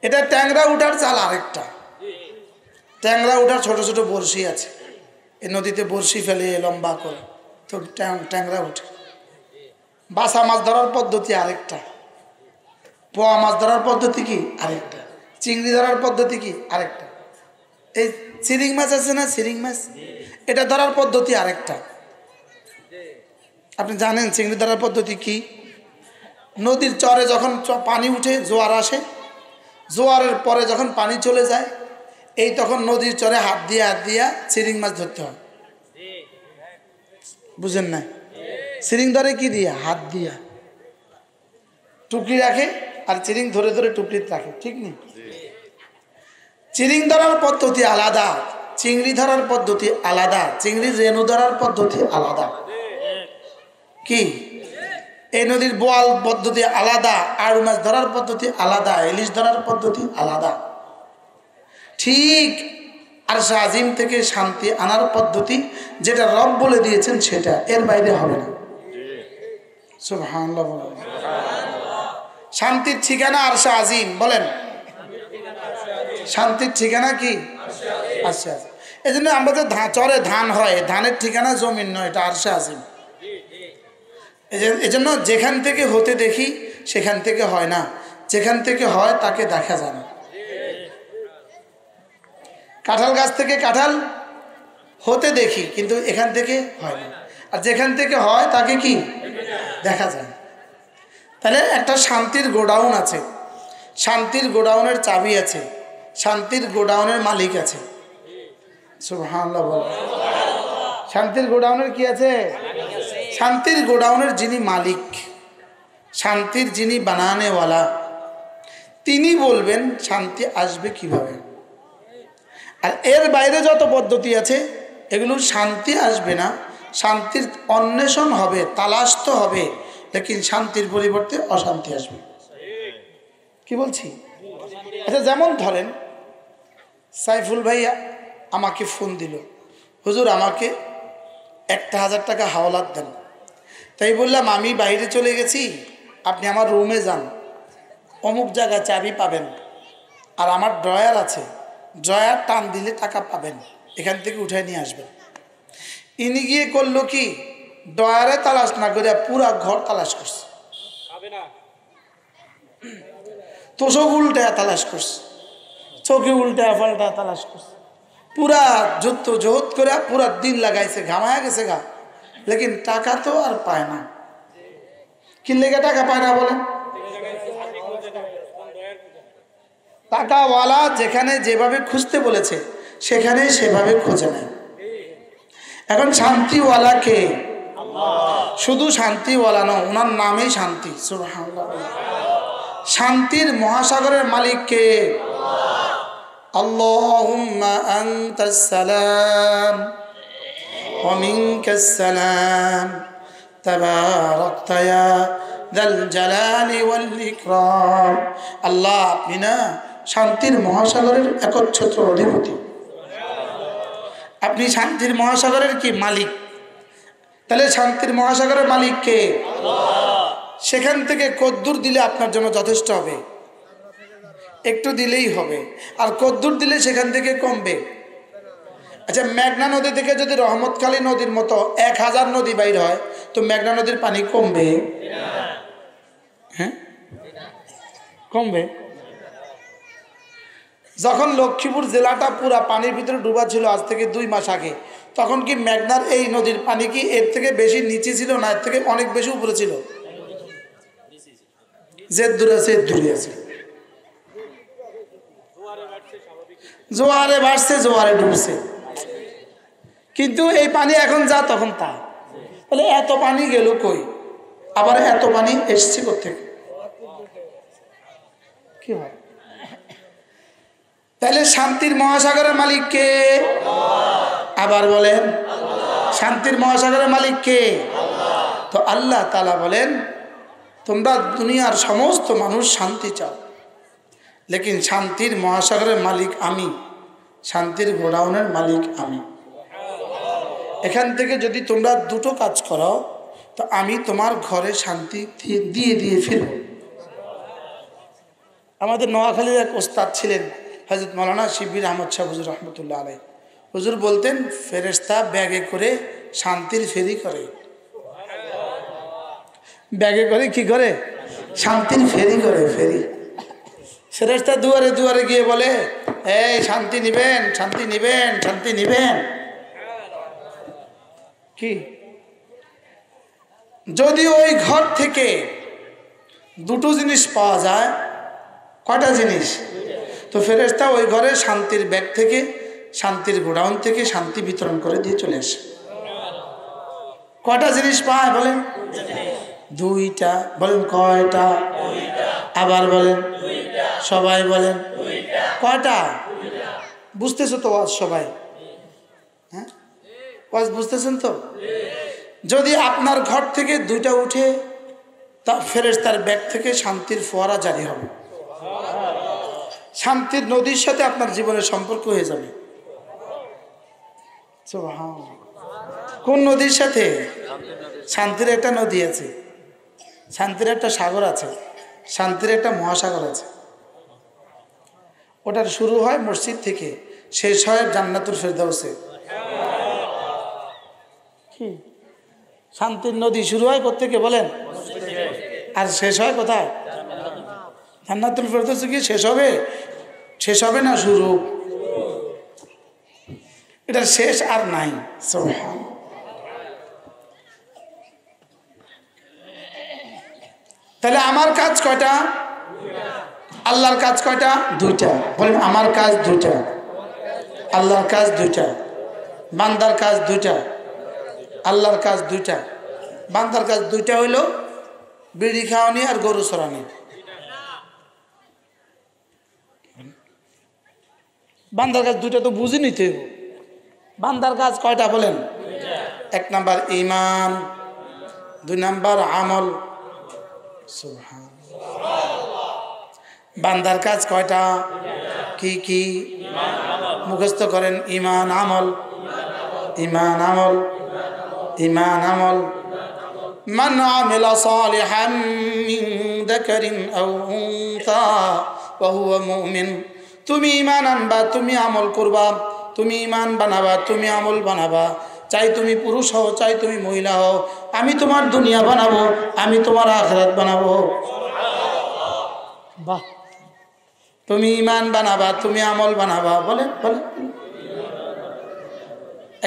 এটা ট্যাংরা উঠার জাল আরেকটা, ট্যাংরা উঠার ছোট ছোট বড়শি আছে, এই নদীতে বড়শি ফেলে লম্বা করে তো ট্যাংরা উঠে, বাসা মাছ ধরার পদ্ধতি আরেকটা, পোয়া মাছ ধরার পদ্ধতি কি আরেকটা, চিংড়ি ধরার পদ্ধতি কি আরেকটা, এই চিরিং মাছ আছে না চিরিং মাছ, এটা ধরার পদ্ধতি আরেকটা, আপনি জানেন চিংড়ি ধরার পদ্ধতি কি, নদীর চরে যখন পানি উঠে জোয়ার আসে, জোয়ারের পরে যখন পানি চলে যায়, এই তখন নদীর চরে হাত দিয়া চিরিং মাছ ধরতে হয়, বুঝেন না, চিরিং ধরে কি দিয়া, হাত দিয়া টুকরি রাখে আর চিরিং ধরে ধরে টুকরিতে রাখে, ঠিক নেই, চিরিং ধরার পদ্ধতি আলাদা, চিংড়ি ধরার পদ্ধতি আলাদা, চিংড়ি রেণু ধরার পদ্ধতি আলাদা, কি এই নদীর বোয়াল পদ্ধতি আলাদা, আড়ু মাছ ধরার পদ্ধতি আলাদা, ইলিশ ধরার পদ্ধতি আলাদা, ঠিক আরশে আজিম থেকে শান্তি আনার পদ্ধতি যেটা রব বলে দিয়েছেন সেটা, এর বাইরে হবে না, সুবহানাল্লাহ, শান্তির ঠিকানা আরশে আজিম, বলেন শান্তির ঠিকানা কি, আরশে আজিম, এই জন্য আমরা যে চরে ধান হয়, ধানের ঠিকানা জমিন নয়, এটা আরশে আজিম, এই জন্য যেখান থেকে হতে দেখি সেখান থেকে হয় না, যেখান থেকে হয় তাকে দেখা যায় না, কাঁঠাল গাছ থেকে কাঁঠাল হতে দেখি কিন্তু এখান থেকে হয় না, আর যেখান থেকে হয় তাকে কি দেখা যায়, তাহলে একটা শান্তির গোডাউন আছে, শান্তির গোডাউনের চাবি আছে, শান্তির গোডাউনের মালিক আছে, সুবহানাল্লাহ বল, শান্তির গোডাউনের কি আছে? শান্তির গোডাউনের যিনি মালিক, শান্তির যিনি বানানেওয়ালা, তিনি বলবেন শান্তি আসবে কিভাবে। আর এর বাইরে যত পদ্ধতি আছে এগুলো শান্তি আসবে না, শান্তির অন্বেষণ হবে, তালাশ তো হবে, লেকিন শান্তির পরিবর্তে অশান্তি আসবে। কি বলছি? আচ্ছা, যেমন ধরেন সাইফুল ভাই আমাকে ফোন দিল, হুজুর আমাকে 1000 টাকা হাওলাত দেন। তাই বললাম আমি বাইরে চলে গেছি, আপনি আমার রুমে যান, অমুক জায়গায় চাবি পাবেন, আর আমার ড্রয়ার আছে, ড্রয়ার টান দিলে টাকা পাবেন, এখান থেকে উঠায় নিয়ে আসবেন। ইনি গিয়ে করলো কি, ড্রয়ারে তালাশ না করে পুরা ঘর তালাশ করছে, তোষক উল্টায় তালাশ করছে, চোখে উল্টায় পাল্টায় তালাশ করছে, পুরা জোহদ করে পুরা দিন লাগাইছে, ঘামায়া গেছে গা, লেকিন টাকা তো আর পায় না। কি লেগে টাকা পায় না বলেন? টাকাওয়ালা যেখানে যেভাবে খুঁজতে বলেছে সেখানে সেভাবে খুঁজে নেয়। এখন শান্তিওয়ালা কে? শুধু শান্তিওয়ালা নয়, ওনার নামেই শান্তি। সুবহানাল্লাহ। শান্তির মহাসাগরের মালিক কে? আল্লাহুম্মা আনতাস সালাম ওয়া মিনকাস সালাম তাবারাকতা ইয়া যাল জালালি ওয়াল ইকরাম। আল্লাহ, আপনি না শান্তির মহাসাগরের একচ্ছত্র অধিপতি, আপনি শান্তির মহাসাগরের কি মালিক। তাহলে শান্তির মহাসাগরের মালিক কে? সেখান থেকে কদ্দুর দিলে আপনার জন্য যথেষ্ট হবে? একটু দিলেই হবে। আর কদ্দুর দিলে সেখান থেকে কমবে? আচ্ছা, মেঘনা নদী থেকে যদি রহমতখালী নদীর মতো 1000 নদী বাইর হয় তো মেঘনা নদীর পানি কমবে? হ্যাঁ, কমবে। যখন লক্ষ্মীপুর জেলাটা পুরা পানির ভিতরে ডুবা ছিল আজ থেকে 2 মাস আগে, তখন কি মেঘনার এই নদীর পানি কি এর থেকে বেশি নিচে ছিল না এর থেকে অনেক বেশি উপরে ছিল? যে দূরে আছে এর দূরে আছে। জোয়ারে বাড়ছে, জোয়ারে ডুবছে, কিন্তু এই পানি এখন যা তখন তা। বলে এত পানি গেল কই, আবার এত পানি এসছে কোত্থেকে? কি হয়? তাহলে শান্তির মহাসাগরের মালিক কে? আবার বলেন, শান্তির মহাসাগরের মালিক কে? তো আল্লাহ তাআলা বলেন, তোমরা দুনিয়ার সমস্ত মানুষ শান্তি চাও, লেকিন শান্তির মহাসাগরের মালিক আমি, শান্তির গোডাউনের মালিক আমি। এখান থেকে যদি তোমরা দুটো কাজ করো তো আমি তোমার ঘরে শান্তি দিয়ে দিয়ে ফিরব। আমাদের নোয়াখালীর এক ওস্তাদ ছিলেন হযরত মাওলানা শিবলী আহমদ শাহ হুজুর রহমতুল্লাহ আলাইহি। হুজুর বলতেন ফেরেশতা ব্যাগে করে শান্তির ফেরি করে। ব্যাগে করে কি করে? শান্তির ফেরি করে। ফেরি ফেরেশতা দুয়ারে দুয়ারে গিয়ে বলে, এই শান্তি নিবেন, শান্তি নিবেন, শান্তি নিবেন। কি যদি ওই ঘর থেকে দুটো জিনিস পাওয়া যায়, কয়টা জিনিস? তো ফেরেশতা ওই ঘরে শান্তির ব্যাগ থেকে, শান্তির গোডাউন থেকে শান্তি বিতরণ করে দিয়ে চলে আসে। কয়টা জিনিস পায় বলেন? 2টা। বলেন কয়টা? আবার বলেন, সবাই বলেন কয়টা? বুঝতেছো তো আজ সবাই? হ্যাঁ, আজ বুঝতেছেন তো? যদি আপনার ঘর থেকে 2টা উঠে, তা ফেরেশতার ব্যাগ থেকে শান্তির ফোয়ারা জারি হবে, শান্তির নদীর সাথে আপনার জীবনের সম্পর্ক হয়ে যাবে। কোন নদীর সাথে? শান্তির একটা নদী আছে, শান্তির একটা সাগর আছে, শান্তির একটা মহাসাগর আছে। ওটার শুরু হয় মসজিদ থেকে, শেষ হয় জান্নাতুল ফেরদাউসে। কি শান্তির নদী শুরু হয় কোত্থেকে বলেন? আর শেষ হয় কোথায়? জান্নাতুল ফেরদাউসে গিয়ে শেষ হবে? শেষ হবে না শুরু? এটা শেষ আর নাই। তাহলে আমার কাজ কয়টা? আল্লাহর কাজ কয়টা? 2টা। বলেন আমার কাজ 2টা, আল্লাহর কাজ 2টা, বান্দার কাজ 2টা। আল্লাহর কাজ দুইটা, বান্দার কাজ দুইটা হইল বিড়ি খাওয়ানি আর গরু চড়ানি। বান্দার কাজ দুইটা তো বুঝে নিতে হইব। বান্দার কাজ কয়টা বলেন? এক নাম্বার ঈমান, দুই নাম্বার আমল। বান্দার কাজ কয়টা? কি কি? মুখস্থ করেন। ঈমান আমল, ঈমান আমল, ঈমান আমল। মান আমিলা সালিহাম মিন যাকারিন আও উনসা ওয়া হুয়া মুমিন। তুমি ঈমান আনবা, তুমি আমল করবা, তুমি ঈমান বানাবা, তুমি আমল বানাবা। চাই তুমি পুরুষ হও, চাই তুমি মহিলা হও, আমি তোমার দুনিয়া বানাবো, আমি তোমার আখিরাত বানাবো। বাহ! তুমি ঈমান বানাবা, তুমি আমল বানাবা। বলেন বলেন।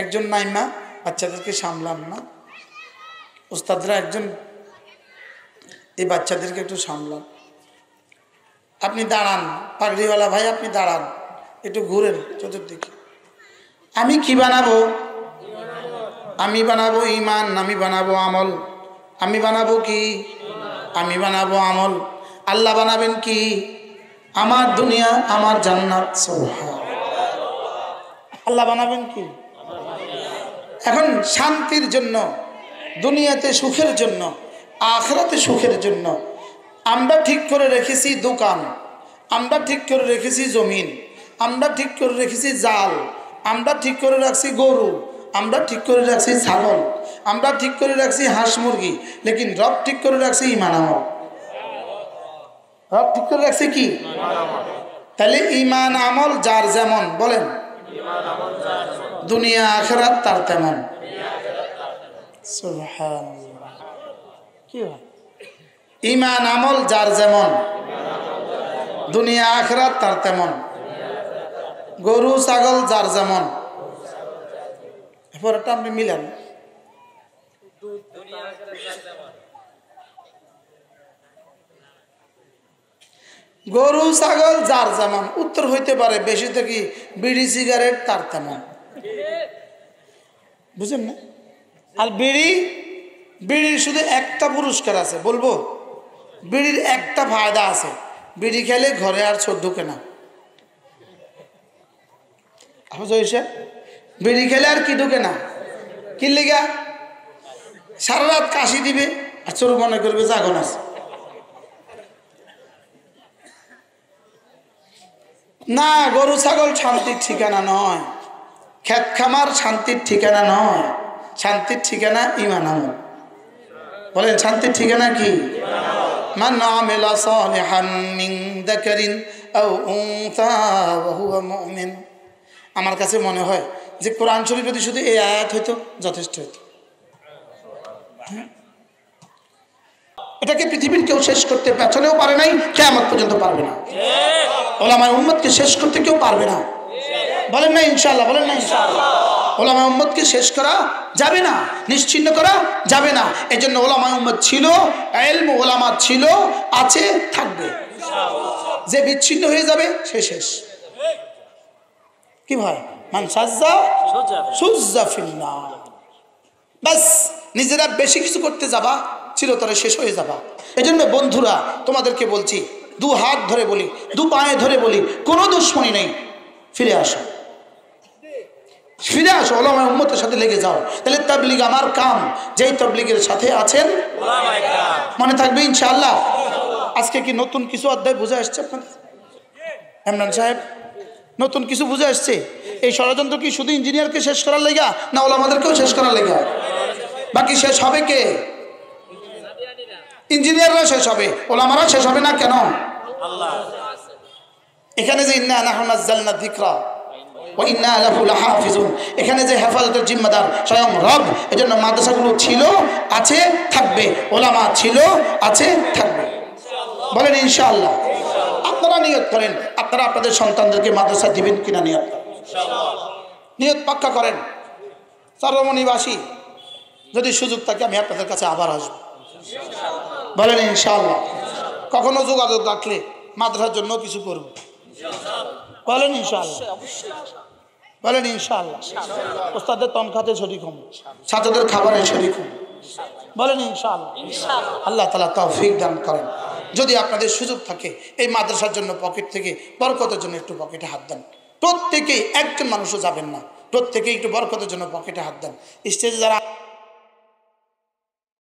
একজন নাইমা বাচ্চাদেরকে সামলান না, উস্তাদরা একজন এই বাচ্চাদেরকে একটু সামলান। আপনি দাঁড়ান, পাগড়িওয়ালা ভাই আপনি দাঁড়ান, একটু ঘুরেন চতুর্দিকে। আমি কি বানাবো? আমি বানাবো ঈমান, আমি বানাবো আমল। আমি বানাবো কি? আমি বানাবো আমল। আল্লাহ বানাবেন কি? আমার দুনিয়া, আমার জান্নাত। আল্লাহ বানাবেন কি? এখন শান্তির জন্য, দুনিয়াতে সুখের জন্য, আখিরাতে সুখের জন্য আমরা ঠিক করে রেখেছি দোকান, আমরা ঠিক করে রেখেছি জমিন, আমরা ঠিক করে রেখেছি জাল, আমরা ঠিক করে রাখছি গরু, আমরা ঠিক করে রাখছি ছাগল, আমরা ঠিক করে রাখছি হাঁস মুরগি, লেকিন রব ঠিক করে রাখছি ঈমান আমল। রব ঠিক করে রাখছে কি? তাহলে ঈমান আমল যার যেমন, বলেন দুনিয়া আখিরাত তার তেমন। সুবহানাল্লাহ। কি হয়? ঈমান আমল যার যেমন, দুনিয়া আখিরাত তার তেমন। গরু ছাগল যার যেমন। এরপরটা আপনি মিলান। গরু ছাগল যার যেমন, উত্তর হইতে পারে বেশি থেকে বিড়ি সিগারেট তার তেমন। বুঝেন না? আর বিড়ির শুধু একটা পুরস্কার আছে, বলবো বিড়ির একটা ফায়দা আছে, বিড়ি খেলে ঘরে আর চোর ঢুকে না। বিড়ি খেলে আর কি ঢুকে না? কি লেগা? সারা রাত কাশি দিবে আর চোর মনে করবে জাগন আছে। না, গরু ছাগল শান্তির ঠিকানা নয়, ক্ষেত খামার শান্তির ঠিকানা নয়, শান্তির ঠিকানা ঈমান আমল। বলেন শান্তির ঠিকানা কি? মান আমিলা সালিহান মিন যাকারিন আও উনসা ওয়া হুয়া মুমিন। আমার কাছে মনে হয় যে কোরআন শরীফ যদি শুধু এই আয়াত হইতো যথেষ্ট হইতো। এটাকে পৃথিবীর কেউ শেষ করতে পেছনেও পারে নাই, কিয়ামত পর্যন্ত পারবে না। ওলামায়ে উম্মতকে শেষ করতে কেউ পারবে না। বলেন না ইনশাআল্লাহ, বলেন না ইনশাআল্লাহ। ওলামায়ে উম্মতকে শেষ করা যাবে না, নিশ্চিহ্ন করা যাবে না। এজন্য ওলামায়ে উম্মত ছিল, ইলম ওলামা ছিল, আছে, থাকবে। যে বিচ্ছিন্ন হয়ে যাবে সে শেষ। কি ভাই? মান সাজ্জা সুজ্জা ফিন্নার। বাস নিজেরা বেশি কিছু করতে যাবা, চিরতরে শেষ হয়ে যাবা। এজন্য বন্ধুরা তোমাদেরকে বলছি, দু হাত ধরে বলি, দু পায়ে ধরে বলি, কোনো দুশ্মনী নেই, ফিরে আসো, ফিরে আসো, ওলামায়ে উম্মতের সাথে লেগে যাও। তাহলে তাবলীগ আমার কাম। যেই তাবলীগের সাথে আছেন মনে থাকবে ইনশাআল্লাহ। আজকে কি নতুন কিছু অধ্যায় বুঝে আসছে আপনাদের? ইমরান সাহেব নতুন কিছু বুঝে আসছে? এই ষড়যন্ত্র কি শুধু ইঞ্জিনিয়ারকে শেষ করার লেগা, না ওলামাদেরকেও শেষ করার লেগা? বাকি শেষ হবে কে? ইঞ্জিনিয়াররা শেষ হবে, ওলামারা শেষ হবে না কেন? এখানে যে ইন্না নাহনু নাযালনা যিকরা ওয়া ইন্না লাহু লাহাফিজুন, এখানে যে হেফাজতের জিম্মাদার স্বয়ং রব। এজন্য মাদ্রাসাগুলো ছিল, আছে, থাকবে। ওলামা ছিল, আছে, থাকবে। বলেন ইনশাআল্লাহ। আপনারা নিয়ত করেন, আপনারা আপনাদের সন্তানদেরকে মাদ্রাসা দিবেন কিনা নিয়ত নিয়ত পাক্কা করেন। চরমনিবাসী যদি সুযোগ থাকে আমি আপনাদের কাছে আবার আসবো। বলেন ইনশাআল্লাহ। কখনো যোগাযোগ রাখলে মাদ্রাসার জন্য কিছু করব। বলেন ইনশাআল্লাহ। বলেন ইনশাআল্লাহ। ওস্তাদের তনখাতে শরীক হব, ছাত্রদের খাবারে শরীক হব, বলেন ইনশাআল্লাহ। আল্লাহ তাআলা তৌফিক দান করেন। যদি আপনাদের সুযোগ থাকে এই মাদ্রাসার জন্য পকেট থেকে বরকতের জন্য একটু পকেটে হাত দেন। প্রত্যেকেই, একজন মানুষও যাবেন না, প্রত্যেকেই একটু বরকতের জন্য পকেটে হাত দেন। স্টেজে যারা